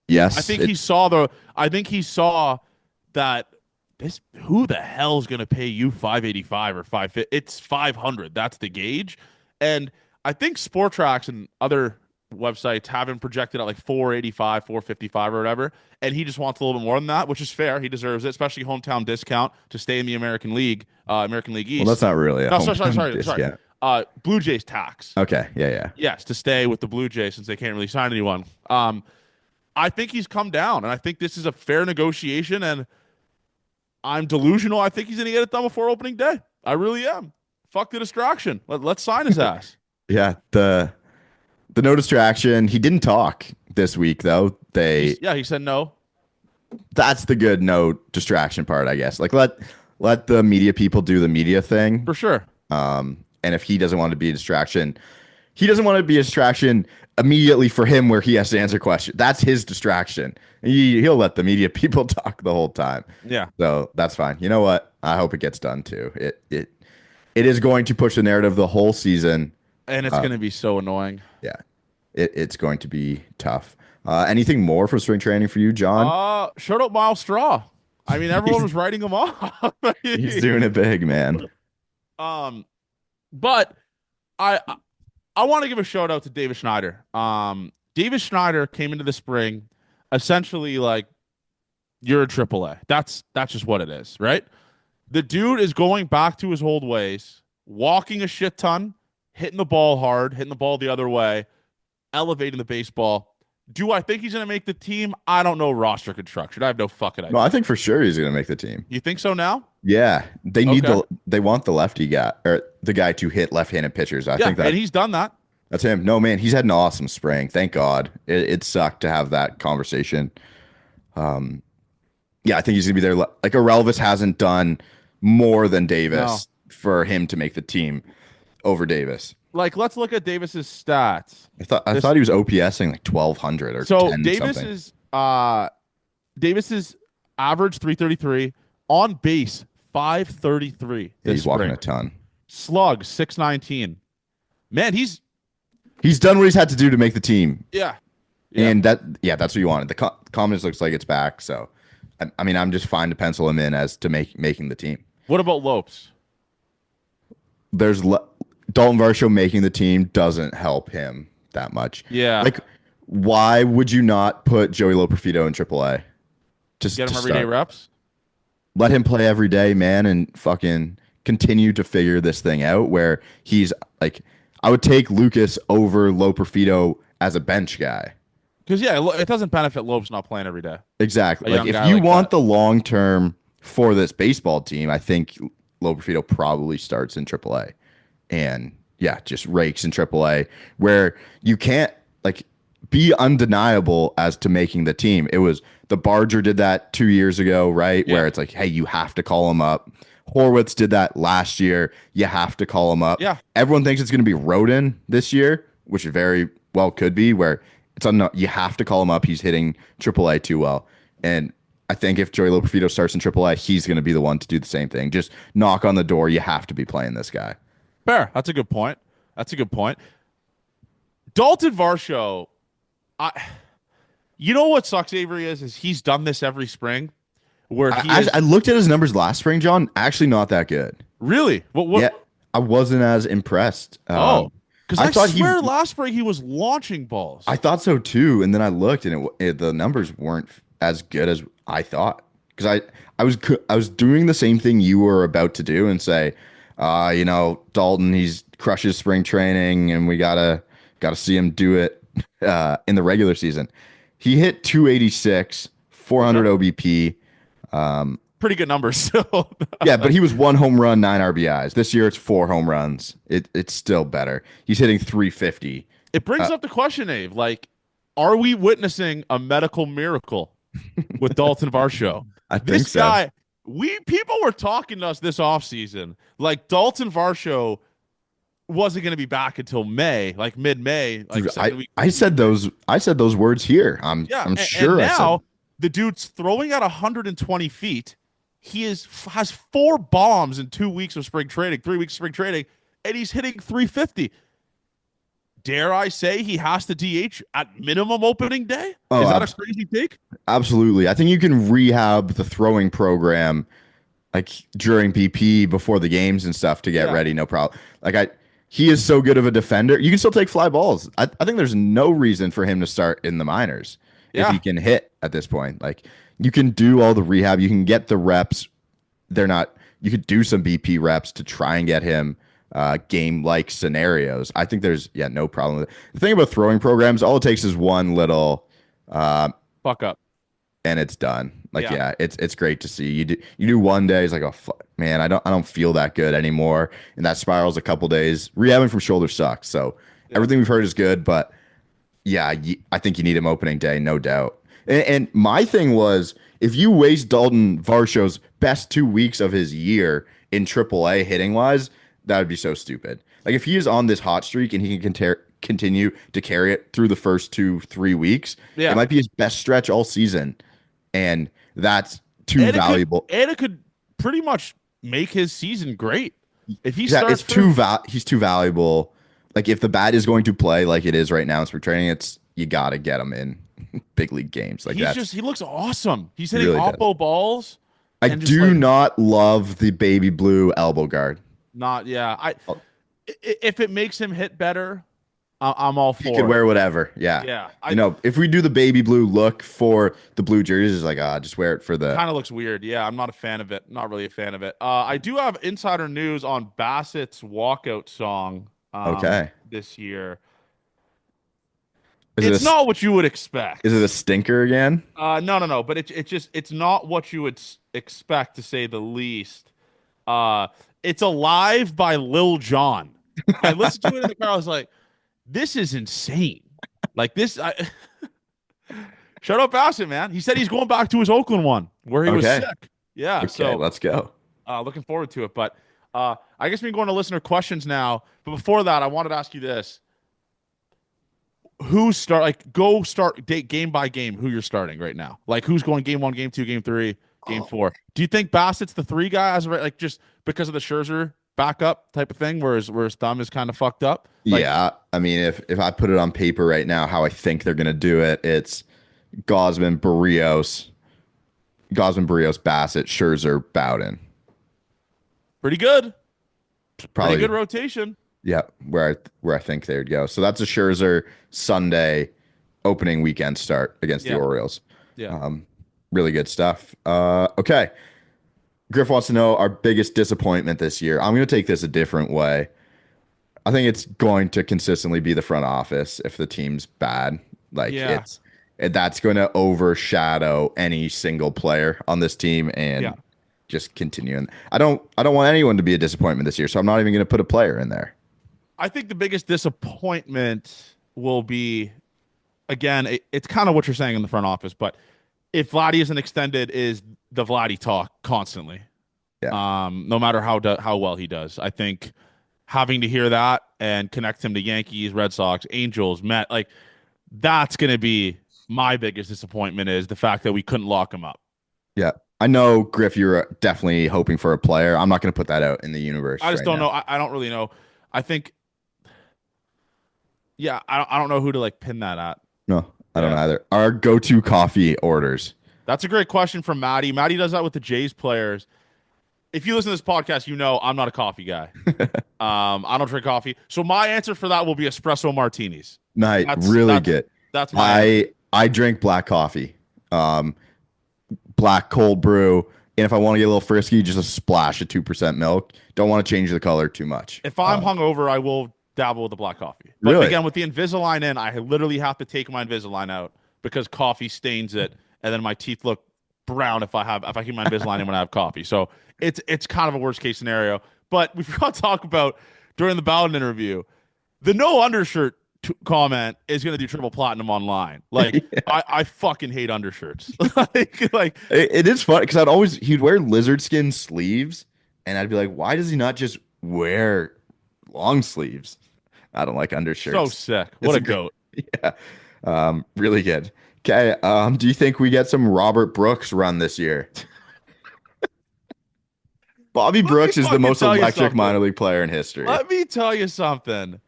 Yes. I think he saw that this, who the hell is going to pay you $585 or $550? It's $500. That's the gauge. And I think Sportrax and other websites have him projected at like $485, $455 or whatever, and he just wants a little bit more than that, which is fair. He deserves it, especially hometown discount to stay in the American League East. Well, that's not really a sorry. Blue Jays tax. Okay, yeah. Yes, to stay with the Blue Jays since they can't really sign anyone. I think he's come down, and I think this is a fair negotiation, and I'm delusional. I think he's going to get it done before opening day. I really am. Fuck the distraction. Let's sign his ass. Yeah, the no distraction. He didn't talk this week, though. He said no. That's the good no distraction part, I guess. Like, let the media people do the media thing. For sure. And if he doesn't want to be a distraction, he doesn't want to be a distraction immediately for him where he has to answer questions. That's his distraction. He'll let the media people talk the whole time. Yeah. So that's fine. You know what? I hope it gets done, too. It is going to push the narrative the whole season. And it's going to be so annoying. Yeah. It's going to be tough. Anything more for spring training for you, John? Shut up, Miles Straw. I mean, everyone was writing him off. He's doing it big, man. But I want to give a shout out to Davis Schneider. Davis Schneider came into the spring essentially like, you're a AAA. That's just what it is, right? The dude is going back to his old ways, walking a shit ton, hitting the ball hard, hitting the ball the other way, elevating the baseball. Do I think he's going to make the team? I don't know roster construction. I have no fucking idea. No, I think for sure he's going to make the team. You think so now? Yeah. They want the lefty guy, or the guy to hit left-handed pitchers. I think that. And he's done that. That's him. No, man, he's had an awesome spring. Thank God. It sucked to have that conversation. Yeah, I think he's going to be there. Like, Aurelvis hasn't done more than Davis for him to make the team over Davis. Like, let's look at Davis's stats. I thought he was OPSing like 1,200 or so. Davis's average 333, on base 533. He's walking a ton. Slug 619. Man, he's done what he's had to do to make the team. Yeah. And that's what you wanted. The comments looks like it's back. So, I mean, I'm just fine to pencil him in as to making the team. What about Lopes? There's Dalton Varsho making the team doesn't help him that much. Yeah. Like, why would you not put Joey Loperfido in AAA? Just get him everyday reps? Let him play every day, man, and fucking continue to figure this thing out where he's like, I would take Lucas over Loperfido as a bench guy. Because, it doesn't benefit Lopes not playing every day. Exactly. Like, if you want the long term for this baseball team, I think Loperfido probably starts in AAA. And just rakes in AAA where you can't like be undeniable as to making the team. It was the Barger did that 2 years ago, right? Yeah. Where it's like, hey, you have to call him up. Horwitz did that last year. You have to call him up. Yeah. Everyone thinks it's going to be Rodin this year, which it very well could be, where it's you have to call him up. He's hitting AAA too well. And I think if Joey Loperfido starts in AAA, he's going to be the one to do the same thing. Just knock on the door. You have to be playing this guy. Fair. That's a good point. Dalton Varsho, you know what sucks, Avery, is he's done this every spring. Where I looked at his numbers last spring, John. Actually, not that good. Really? What? Yeah, I wasn't as impressed. Because I swear last spring he was launching balls. I thought so too, and then I looked, and the numbers weren't as good as I thought because I was doing the same thing you were about to do and say, Dalton, he's crushes spring training, and we gotta see him do it in the regular season. He hit 286, 400 OBP. Pretty good numbers still. Yeah, but he was 1 home run, 9 RBIs. This year it's 4 home runs. It's still better. He's hitting 350. It brings up the question, Abe. Like, are we witnessing a medical miracle with Dalton Varsho? I think so. Guy, people were talking to us this offseason, like Dalton Varsho wasn't going to be back until May, like mid-May. Like I said those words here. I'm sure. And now the dude's throwing at 120 feet. He has 4 bombs in 2 weeks of spring training, 3 weeks of spring training, and he's hitting 350. Dare I say he has to DH at minimum opening day? Is that a crazy take? Absolutely. I think you can rehab the throwing program like during BP before the games and stuff to get ready. No problem. He is so good of a defender. You can still take fly balls. I think there's no reason for him to start in the minors if he can hit at this point. Like, you can do all the rehab. You can get the reps. You could do some BP reps to try and get him game-like scenarios. I think there's no problem with it. The thing about throwing programs, all it takes is one little fuck up, and it's done. It's great to see. You do one day, it's like, oh fuck, man, I don't feel that good anymore, and that spirals a couple days. Rehabbing from shoulder sucks. So everything we've heard is good, but I think you need him opening day, no doubt. And my thing was, if you waste Dalton Varsho's best 2 weeks of his year in AAA hitting wise, that would be so stupid. Like, if he is on this hot streak and he can continue to carry it through the first 2-3 weeks, it might be his best stretch all season, and that's too valuable. And it could pretty much make his season great if he starts. He's too valuable. Like, if the bat is going to play like it is right now in spring training, you got to get him in big league games. Like, he looks awesome. He's hitting really oppo balls. I do not love the baby blue elbow guard. If it makes him hit better, I'm all for it. He could wear whatever. Yeah. If we do the baby blue look for the blue jerseys, it's like, just wear it for the. Kind of looks weird. Yeah, I'm not a fan of it. Not really a fan of it. I do have insider news on Bassett's walkout song. This year. It's not what you would expect. Is it a stinker again? No. But it's not what you would expect, to say the least. It's Alive by Lil Jon. I listened to it in the car. I was like, this is insane. Like this. Shout out Bassett, man. He said he's going back to his Oakland one where he was sick. Yeah. Okay, so let's go. Looking forward to it. But I guess we're going to listener questions now. But before that, I wanted to ask you this. Go start game by game who you're starting right now. Like, who's going game 1, game 2, game 3, game 4? Do you think Bassett's the 3 guy just because of the Scherzer backup type of thing, where his thumb is kind of fucked up? I mean, if I put it on paper right now, how I think they're gonna do it, it's Gausman, Barrios, Bassett, Scherzer, Bowden. Pretty good. Probably pretty good rotation. Yeah, where I think they would go. So that's a Scherzer Sunday opening weekend start against the Orioles. Yeah. Really good stuff. Okay. Griff wants to know our biggest disappointment this year. I'm going to take this a different way. I think it's going to consistently be the front office if the team's bad. That's going to overshadow any single player on this team and just continue. And I don't want anyone to be a disappointment this year, so I'm not even going to put a player in there. I think the biggest disappointment will be, again, it's kind of what you're saying in the front office, but if Vladdy isn't extended, is the Vladdy talk constantly. Yeah. No matter how well he does. I think having to hear that and connect him to Yankees, Red Sox, Angels, Met, like, that's going to be my biggest disappointment, is the fact that we couldn't lock him up. Yeah. I know, Griff, you're definitely hoping for a player. I'm not going to put that out in the universe. I just don't know. I don't really know. I think, I don't know who to pin that at. No, I don't either. Our go-to coffee orders. That's a great question from Maddie. Maddie does that with the Jays players. If you listen to this podcast, you know I'm not a coffee guy. I don't drink coffee. So my answer for that will be espresso martinis. Nice. Really good. That's my I drink black coffee. black cold brew. And if I want to get a little frisky, just a splash of 2% milk. Don't want to change the color too much. If I'm hungover, I will dabble with the black coffee. But really? Again, with the Invisalign in, I literally have to take my Invisalign out because coffee stains it, and then my teeth look brown if I keep my Invisalign in when I have coffee. So it's kind of a worst case scenario. But we forgot to talk about during the Bowden interview, the no undershirt comment is going to do triple platinum online. Like I fucking hate undershirts. like it is fun because he'd wear lizard skin sleeves, and I'd be like, why does he not just wear long sleeves? I don't like undershirts. So sick. What a goat. Yeah. Really good. Okay. Do you think we get some Robert Brooks run this year? Bobby Brooks is the most electric minor league player in history. Let me tell you something.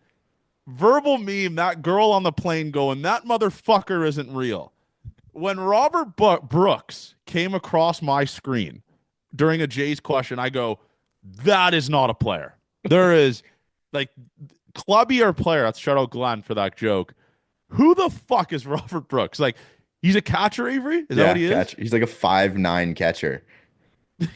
Verbal meme, that girl on the plane going, that motherfucker isn't real. When Robert Brooks came across my screen during a Jays question, I go, that is not a player. There is, like, clubby or player. Let's shout out Glenn for that joke. Who the fuck is Robert Brooks? Like, he's a catcher, Avery? Is that what he is? Catcher. He's like a 5'9" catcher.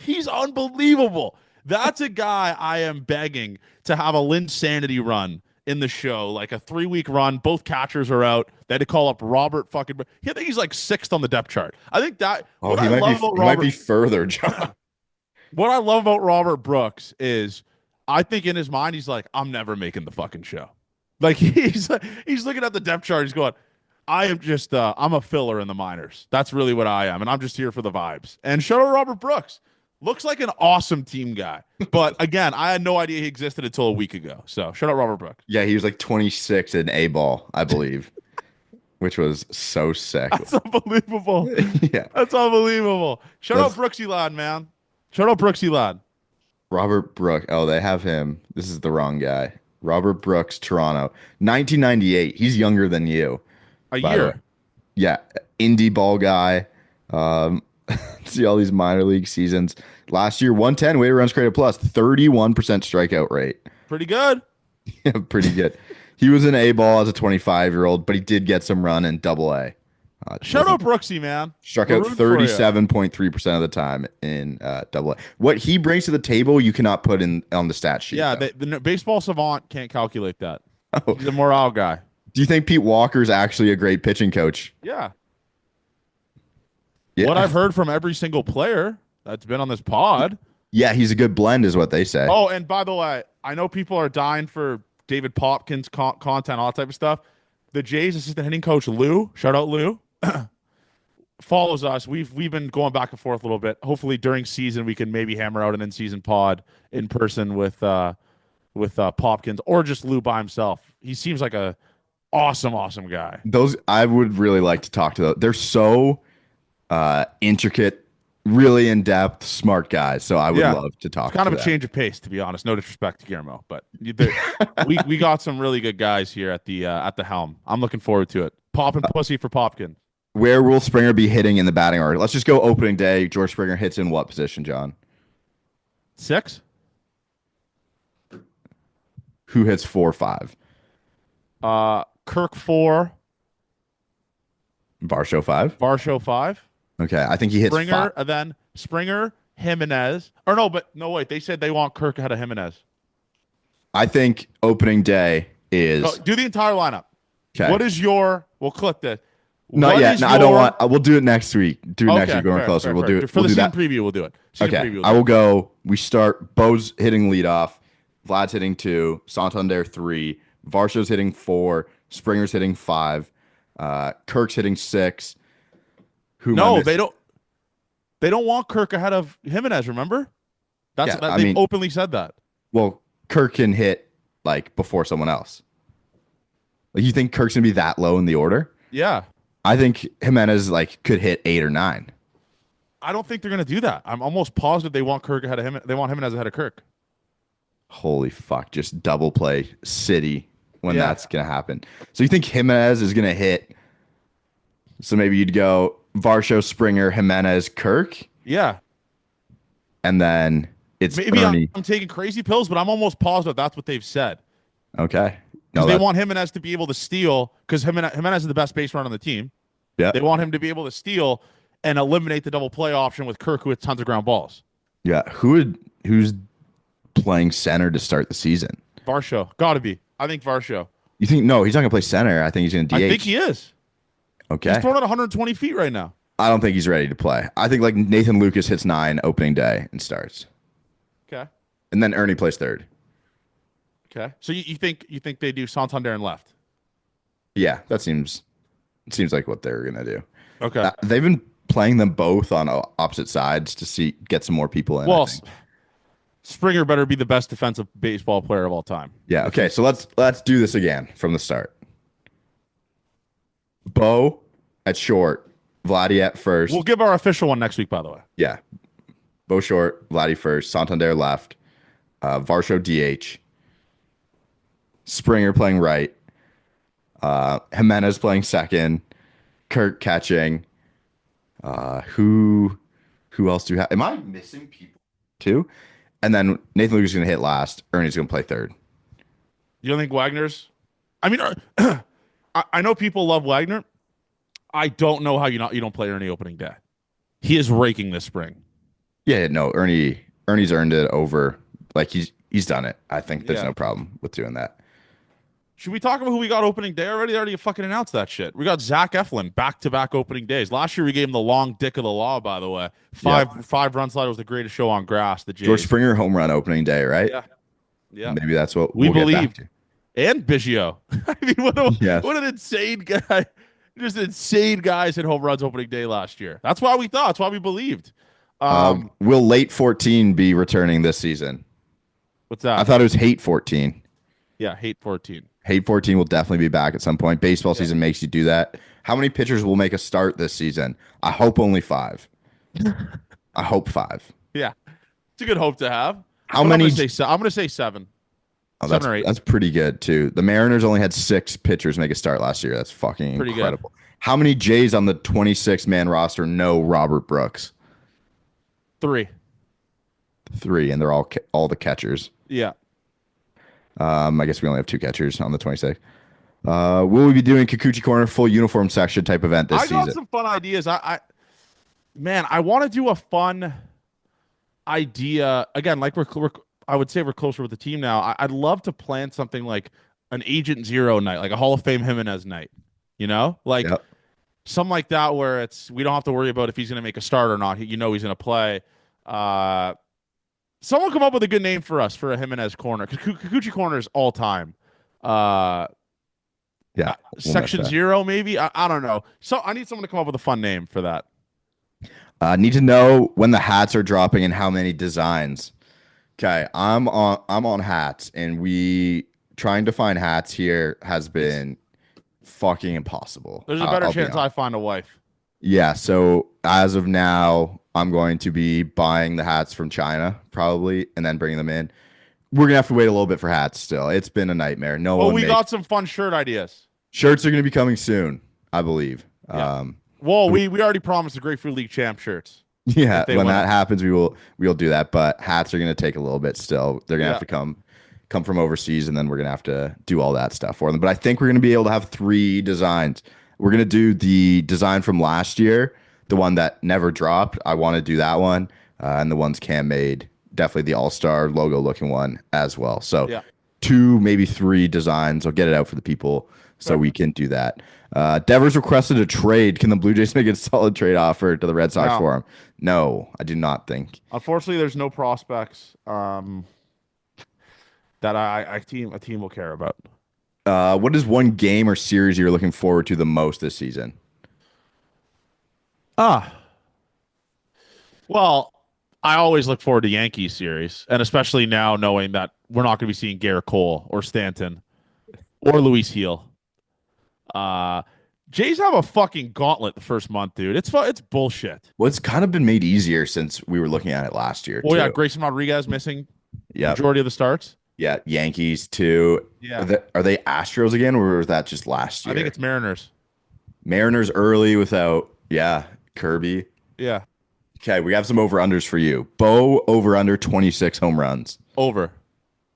He's unbelievable. That's a guy I am begging to have a Linsanity run in the show, like a 3-week run. Both catchers are out. They had to call up Robert fucking. I think he's like 6th on the depth chart. I think that. Oh, he might be further, John. What I love about Robert Brooks is, I think in his mind he's like, I'm never making the fucking show. Like he's looking at the depth chart. He's going, I am just I'm a filler in the minors. That's really what I am, and I'm just here for the vibes. And shout out Robert Brooks. Looks like an awesome team guy. But again, I had no idea he existed until a week ago. So shout out Robert Brooks. Yeah, he was like 26 in A-ball, I believe, which was so sick. That's unbelievable. Yeah. That's unbelievable. Shout out Brooksy Lad, man. Shout out Brooksy Lad. Robert Brooks. Oh, they have him. This is the wrong guy. Robert Brooks, Toronto. 1998. He's younger than you. A year. Yeah. Indie ball guy. See all these minor league seasons. Last year, 110 weighted runs created plus, 31% strikeout rate. Pretty good. Yeah, pretty good. He was in A-ball as a 25-year-old, but he did get some run in Double-A. Shout out Brooksy, man. Struck out 37.3% of the time in Double-A. What he brings to the table, you cannot put in on the stat sheet. Yeah, the baseball savant can't calculate that. Oh. He's a morale guy. Do you think Pete Walker's actually a great pitching coach? Yeah. What I've heard from every single player that's been on this pod. Yeah, he's a good blend is what they say. Oh, and by the way, I know people are dying for David Popkins content, all that type of stuff. The Jays assistant hitting coach, Lou, shout out Lou, follows us. We've been going back and forth a little bit. Hopefully during season we can maybe hammer out an in-season pod in person with Popkins or just Lou by himself. He seems like a awesome guy. Those I would really like to talk to those. They're so intricate, really in-depth, smart guys. So I would love to talk to them. Kind of a change of pace, to be honest. No disrespect to Guillermo, but we got some really good guys here at the helm. I'm looking forward to it. Pop and pussy for Popkin. Where will Springer be hitting in the batting order? Let's just go opening day. George Springer hits in what position, John? 6. Who hits 4 or 5? Kirk 4. Varsho 5. Varsho 5. Okay, I think he hits Springer, 5. and then Springer, Jimenez. Or no, wait. They said they want Kirk ahead of Jimenez. I think opening day is... So do the entire lineup. Okay. What is your... We'll click this. Not yet. No, I don't want... We'll do it next week. Next week going closer. We'll do it. For the season preview, we'll do it. I will go... We start... Bo's hitting leadoff. Vlad's hitting 2. Santander 3. Varsho's hitting 4. Springer's hitting 5. Kirk's hitting 6. They don't want Kirk ahead of Jimenez, remember? They've openly said that. Well, Kirk can hit like before someone else. Like you think Kirk's gonna be that low in the order? Yeah. I think Jimenez could hit 8 or 9. I don't think they're gonna do that. I'm almost positive they want Kirk ahead of him. They want Jimenez ahead of Kirk. Holy fuck. Just double play city when that's gonna happen. So you think Jimenez is gonna hit? So maybe you'd go Varsho, Springer, Jimenez, Kirk. Yeah. And then it's maybe Ernie. I'm taking crazy pills, but I'm almost positive that's what they've said. Okay. Because they want Jimenez to be able to steal, because Jimenez is the best base runner on the team. Yeah. They want him to be able to steal, and eliminate the double play option with Kirk, who hits tons of ground balls. Yeah, who's playing center to start the season? Varsho, gotta be. I think Varsho. You think no? He's not gonna play center. I think he's gonna DH. I think he is. Okay. He's throwing at 120 feet right now. I don't think he's ready to play. I think like Nathan Lucas hits 9 opening day and starts. Okay. And then Ernie plays third. Okay. So you think they do Santander and left? Yeah, it seems like what they're gonna do. Okay. They've been playing them both on opposite sides to get some more people in. Well, Springer better be the best defensive baseball player of all time. Yeah. Okay. So let's do this again from the start. Bo at short, Vladdy at first. We'll give our official one next week, by the way. Yeah. Bo short, Vladdy first, Santander left, Varsho DH, Springer playing right, Jimenez playing second, Kirk catching. Who else do you have? Am I missing people too? And then Nathan Lucas is going to hit last. Ernie's going to play third. You don't think Wagner's? I mean, I know people love Wagner. I don't know how you don't play Ernie opening day. He is raking this spring. Yeah, no, Ernie's earned it over. Like he's done it. I think there's no problem with doing that. Should we talk about who we got opening day already? They already fucking announced that shit. We got Zach Eflin back-to-back opening days. Last year we gave him the long dick of the law, by the way. Five run slide was the greatest show on grass. The Jays. George Springer home run opening day, right? Yeah. Maybe that's what we we'll believe. Get back to. And Biggio. I mean, what an insane guy. Just insane guys hit home runs opening day last year. That's why we thought. That's why we believed. Will late 14 be returning this season? What's that? I thought it was Hate 14. Yeah, Hate 14. Hate 14 will definitely be back at some point. Baseball season makes you do that. How many pitchers will make a start this season? I hope only 5. I hope 5. Yeah. It's a good hope to have. How many? I'm going to say 7. Oh, 7 or 8. That's pretty good, too. The Mariners only had 6 pitchers make a start last year. That's fucking pretty incredible. Good. How many Jays on the 26-man roster know Robert Brooks? 3. 3, and they're all the catchers. Yeah. I guess we only have 2 catchers on the 26. Will we be doing Kikuchi Corner full uniform section type event this season? I got some fun ideas. I want to do a fun idea again. Like I would say we're closer with the team now. I'd love to plan something like an Agent Zero night, like a Hall of Fame Jimenez night. You know, like something like that where we don't have to worry about if he's going to make a start or not. He's going to play. Someone come up with a good name for us for a Jimenez corner. Kikuchi corner is all time. Section 0 maybe. I don't know. So I need someone to come up with a fun name for that. Need to know when the hats are dropping and how many designs. Okay, I'm on hats, and trying to find hats here has been fucking impossible. There's a better chance I find a wife. Yeah, so as of now, I'm going to be buying the hats from China probably, and then bringing them in. We're gonna have to wait a little bit for hats. Still, it's been a nightmare. Got some fun shirt ideas. Shirts are gonna be coming soon, I believe. Yeah. We already promised the Grapefruit League champ shirts. Yeah, when that happens, we'll do that. But hats are gonna take a little bit still. They're gonna have to come from overseas, and then we're gonna have to do all that stuff for them. But I think we're gonna be able to have 3 designs. We're gonna do the design from last year, the one that never dropped. I want to do that one, and the ones Cam made, definitely the All-Star logo looking one as well. So 2, maybe 3 designs. I'll get it out for the people so we can do that. Devers requested a trade. Can the Blue Jays make a solid trade offer to the Red Sox for him? No, I do not think. Unfortunately, there's no prospects that a team will care about. What is one game or series you're looking forward to the most this season? Well, I always look forward to Yankees series, and especially now knowing that we're not going to be seeing Garrett Cole or Stanton or Luis Heel. Jays have a fucking gauntlet the first month, dude. It's bullshit. Well, it's kind of been made easier since we were looking at it last year. Well, yeah, Grayson Rodriguez missing majority of the starts. Yeah, Yankees too. Yeah. Are they Astros again, or was that just last year? I think it's Mariners. Mariners early without, Kirby. Yeah. Okay, we have some over-unders for you. Bo over under 26 home runs. Over.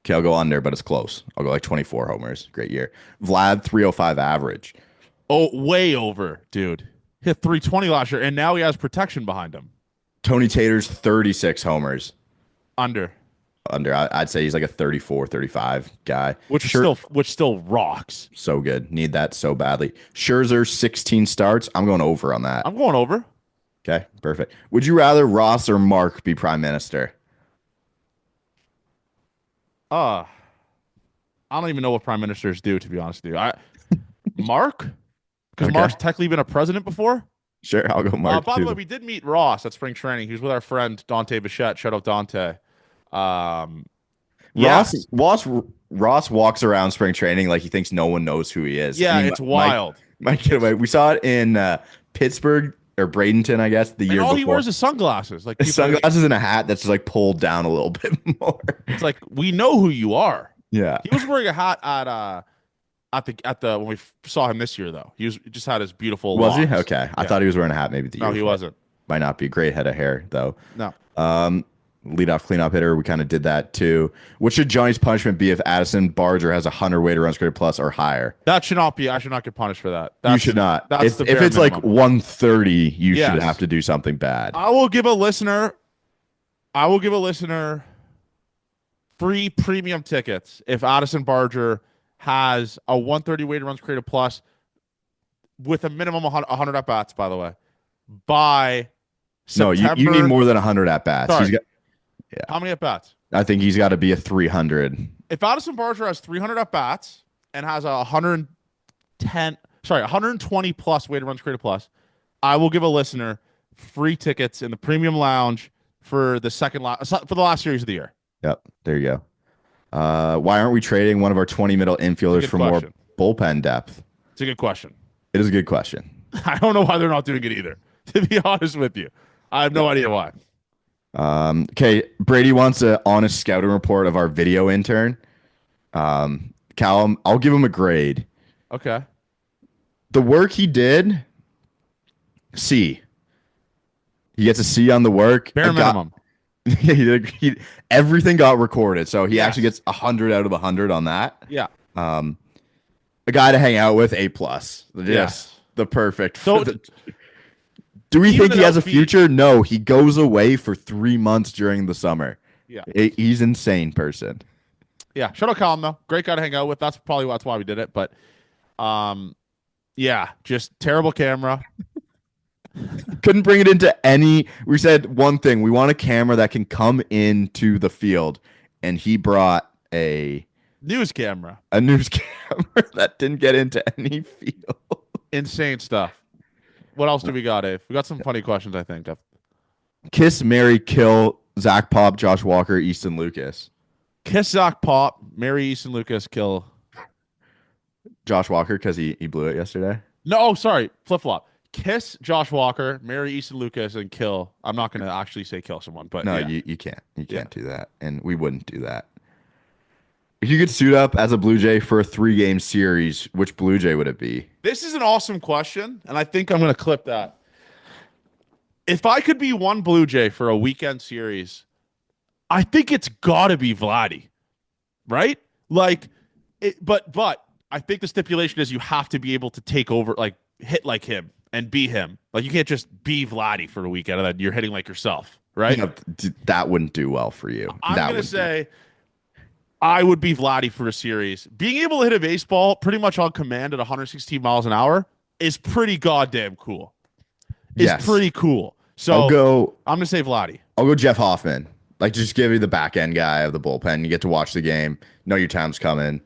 Okay, I'll go under, but it's close. I'll go like 24 homers. Great year. Vlad 305 average. Oh, way over, dude. hit 320 last year, and now he has protection behind him. Tony Tater's 36 homers. Under. I'd say he's like a 34, 35 guy. Which still rocks. So good. Need that so badly. Scherzer, 16 starts. I'm going over on that. I'm going over. Okay, perfect. Would you rather Ross or Mark be prime minister? I don't even know what prime ministers do, to be honest with you. Mark? Because Mark's technically been a president before? Sure, I'll go Mark. By the way, we did meet Ross at spring training. He was with our friend Dante Bichette. Shout out Dante. Ross walks around spring training like he thinks no one knows who he is. Yeah, it's wild. Might get away. We saw it in Pittsburgh or Bradenton, I guess, the year before. All he wears is sunglasses. Like sunglasses and a hat that's just like pulled down a little bit more. It's like, we know who you are. Yeah. He was wearing a hat at the when we saw him this year, though. He just had his beautiful Was locks. he? Okay. Yeah. I thought he was wearing a hat maybe the year No, he wasn't. Might not be a great head of hair, though. No. Leadoff cleanup hitter, we kind of did that too. What should Johnny's punishment be if Addison Barger has 100 weighted runs created plus or higher? That should not be. I should not get punished for that. You should not. If it's minimum. Like 130, you should have to do something bad. I will give a listener free premium tickets if Addison Barger has a 130 weighted runs created plus with a minimum of 100 at bats. By the way, by September, you need more than 100 at bats. Yeah. How many at bats? I think he's got to be a 300. If Addison Barger has 300 at bats and has a 120 plus weighted runs created plus, I will give a listener free tickets in the premium lounge for the last series of the year. Yep, there you go. Why aren't we trading one of our 20 middle infielders for more bullpen depth? It's a good question. It is a good question. I don't know why they're not doing it either, to be honest with you. I have no idea why. Okay, Brady wants an honest scouting report of our video intern. Callum, I'll give him a grade. Okay. The work he did, C. He gets a C on the work. Bare minimum. Everything got recorded, so he actually gets 100 out of 100 on that. Yeah. A guy to hang out with, A+. Yes. The perfect. So, do we think he has a future? No, he goes away for 3 months during the summer. Yeah. He's an insane person. Yeah. Shout out Colin, though. Great guy to hang out with. That's why we did it. But, yeah, just terrible camera. Couldn't bring it into any. We said one thing. We want a camera that can come into the field. And he brought a news camera. A news camera that didn't get into any field. Insane stuff. What else do we got, Dave? We got some funny questions, I think. Kiss, marry, kill Zach Pop, Josh Walker, Easton Lucas. Kiss Zach Pop, marry Easton Lucas, kill Josh Walker because he blew it yesterday. No, sorry, flip flop. Kiss Josh Walker, marry Easton Lucas, and kill. I'm not going to actually say kill someone, but no, you can't. You can't do that, and we wouldn't do that. If you could suit up as a Blue Jay for a 3-game series, which Blue Jay would it be? This is an awesome question, and I think I'm going to clip that. If I could be one Blue Jay for a weekend series, I think it's got to be Vladdy, right? But I think the stipulation is you have to be able to take over, like hit like him and be him. Like you can't just be Vladdy for a weekend and then you're hitting like yourself, right? You know, that wouldn't do well for you. I'm going to say I would be Vladdy for a series. Being able to hit a baseball pretty much on command at 116 miles an hour is pretty goddamn cool. It's pretty cool. So I'm going to say Vladdy. I'll go Jeff Hoffman. Like, just give you the back end guy of the bullpen. You get to watch the game. Know your time's coming.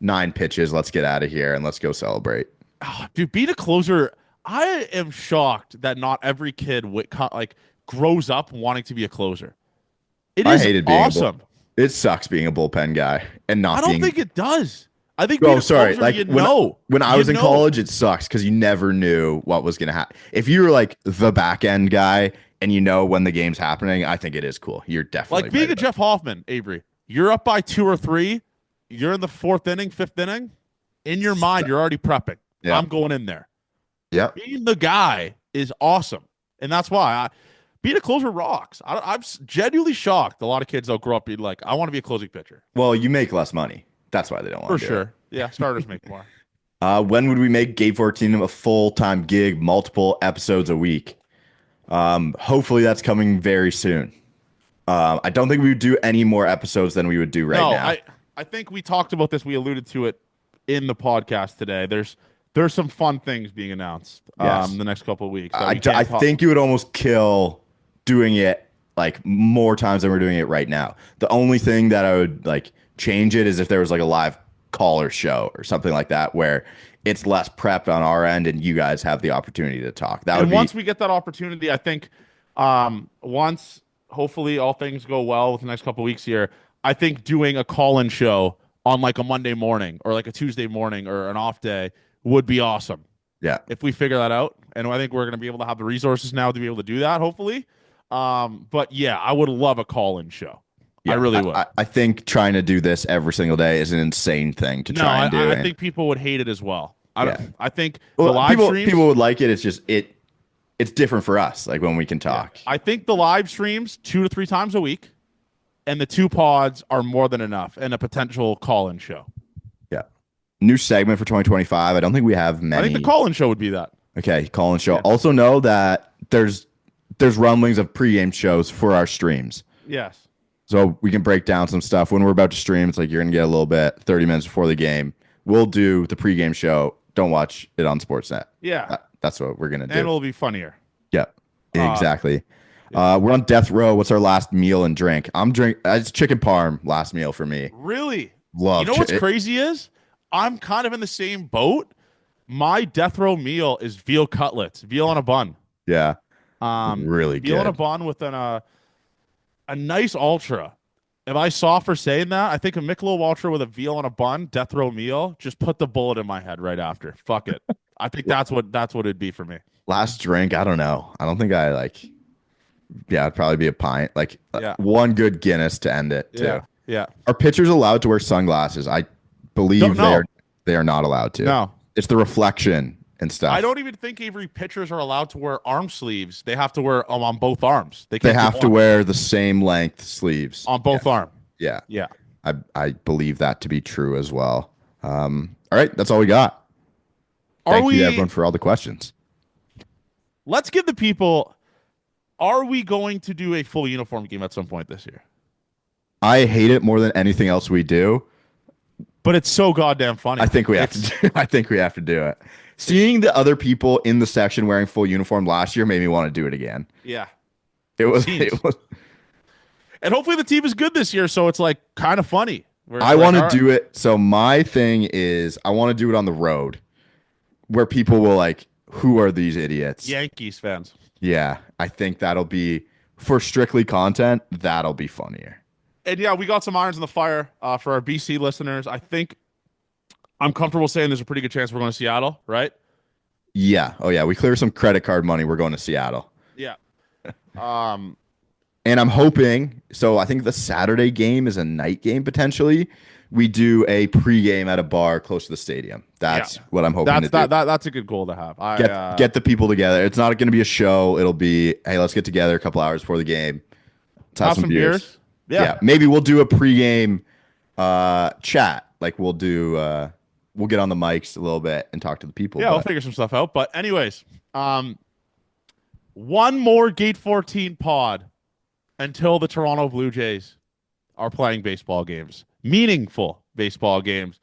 9 pitches. Let's get out of here and let's go celebrate. Oh, dude, being a closer, I am shocked that not every kid grows up wanting to be a closer. I hated being awesome. It sucks being a bullpen guy and not. I don't think it does. I think. When I was in college, it sucks because you never knew what was going to happen. If you were like the back end guy and you know when the game's happening, I think it is cool. You're definitely like being a Jeff Hoffman, Avery. You're up by 2 or 3. You're in the 4th inning, 5th inning. In your mind, you're already prepping. Yeah. I'm going in there. Yeah. Being the guy is awesome, and that's why being a closer rocks. I'm genuinely shocked. A lot of kids don't grow up being like, I want to be a closing pitcher. Well, you make less money. That's why they don't want to. For sure. Yeah, starters make more. When would we make Gate 14 a full-time gig, multiple episodes a week? Hopefully that's coming very soon. I don't think we would do any more episodes than we would do right now. I think we talked about this. We alluded to it in the podcast today. There's some fun things being announced the next couple of weeks. I think you would almost kill doing it like more times than we're doing it right now. The only thing that I would like change it is if there was like a live caller show or something like that where it's less prepped on our end and you guys have the opportunity to talk. Once we get that opportunity, I think once hopefully all things go well with the next couple of weeks here, I think doing a call-in show on like a Monday morning or like a Tuesday morning or an off day would be awesome. Yeah. If we figure that out. And I think we're going to be able to have the resources now to be able to do that, hopefully. But yeah, I would love a call-in show. Yeah, I really would. I think trying to do this every single day is an insane thing to try and do. I think people would hate it as well. I think the live streams, people would like it. It's just it's different for us, like when we can talk. Yeah. I think the live streams 2 to 3 times a week and the 2 pods are more than enough and a potential call-in show. Yeah. New segment for 2025. I don't think we have many. I think the call-in show would be that. Okay, call-in show. Yeah. Also know that there's rumblings of pregame shows for our streams. Yes. So we can break down some stuff when we're about to stream. It's like you're going to get a little bit 30 minutes before the game. We'll do the pregame show. Don't watch it on Sportsnet. Yeah. That's what we're going to do. And it'll be funnier. Yeah, exactly. We're on death row. What's our last meal and drink? It's chicken parm last meal for me. Really? Love. You know what's crazy is I'm kind of in the same boat. My death row meal is veal cutlets, veal on a bun. Yeah. Really veal good. on a bun with a nice ultra. Am I soft for saying that? I think a Michelob Ultra with a veal on a bun, death row meal, just put the bullet in my head right after. Fuck it. I think that's what it'd be for me. Last drink, I don't know. I don't think I like. Yeah, it'd probably be a pint. Like one good Guinness to end it too. Yeah. Are pitchers allowed to wear sunglasses? I believe they are not allowed to. No. It's the reflection and stuff. I don't even think Avery pitchers are allowed to wear arm sleeves. They have to wear them on both arms. They have to wear the same length sleeves on both arms. Yeah. Yeah. I believe that to be true as well. All right, that's all we got. Thank you everyone for all the questions. Let's give the people, are we going to do a full uniform game at some point this year? I hate it more than anything else we do. But it's so goddamn funny. I think we have to do it. Seeing the other people in the section wearing full uniform last year made me want to do it again. Yeah. It was. And hopefully the team is good this year, so it's like kind of funny. I want to do it. So my thing is I want to do it on the road where people will like, who are these idiots? Yankees fans. Yeah. I think that'll be, for strictly content, that'll be funnier. And yeah, we got some irons in the fire for our BC listeners. I think I'm comfortable saying there's a pretty good chance we're going to Seattle, right? Yeah. Oh, yeah. We clear some credit card money. We're going to Seattle. Yeah. And I'm hoping, so I think the Saturday game is a night game potentially. We do a pregame at a bar close to the stadium. That's what I'm hoping to do. That's a good goal to have. Get the people together. It's not going to be a show. It'll be, hey, let's get together a couple hours before the game. Let's have some beers. Yeah. Maybe we'll do a pregame chat. Like we'll do, we'll get on the mics a little bit and talk to the people. Yeah, we'll figure some stuff out. But anyways, one more Gate 14 pod until the Toronto Blue Jays are playing baseball games. Meaningful baseball games.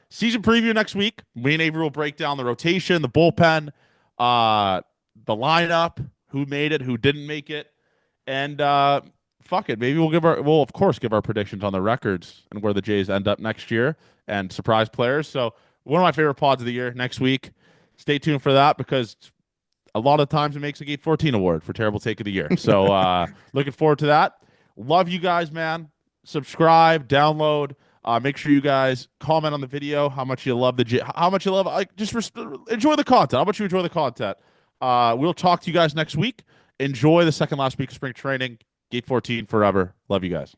Season preview next week. Me and Avery will break down the rotation, the bullpen, the lineup, who made it, who didn't make it. And fuck it. Maybe we'll of course give our predictions on the records and where the Jays end up next year and surprise players. So one of my favorite pods of the year next week. Stay tuned for that because a lot of times it makes a Gate 14 award for terrible take of the year. So looking forward to that. Love you guys, man. Subscribe, download. Make sure you guys comment on the video how much you love enjoy the content. How much you enjoy the content. We'll talk to you guys next week. Enjoy the second last week of spring training. Gate 14 forever. Love you guys.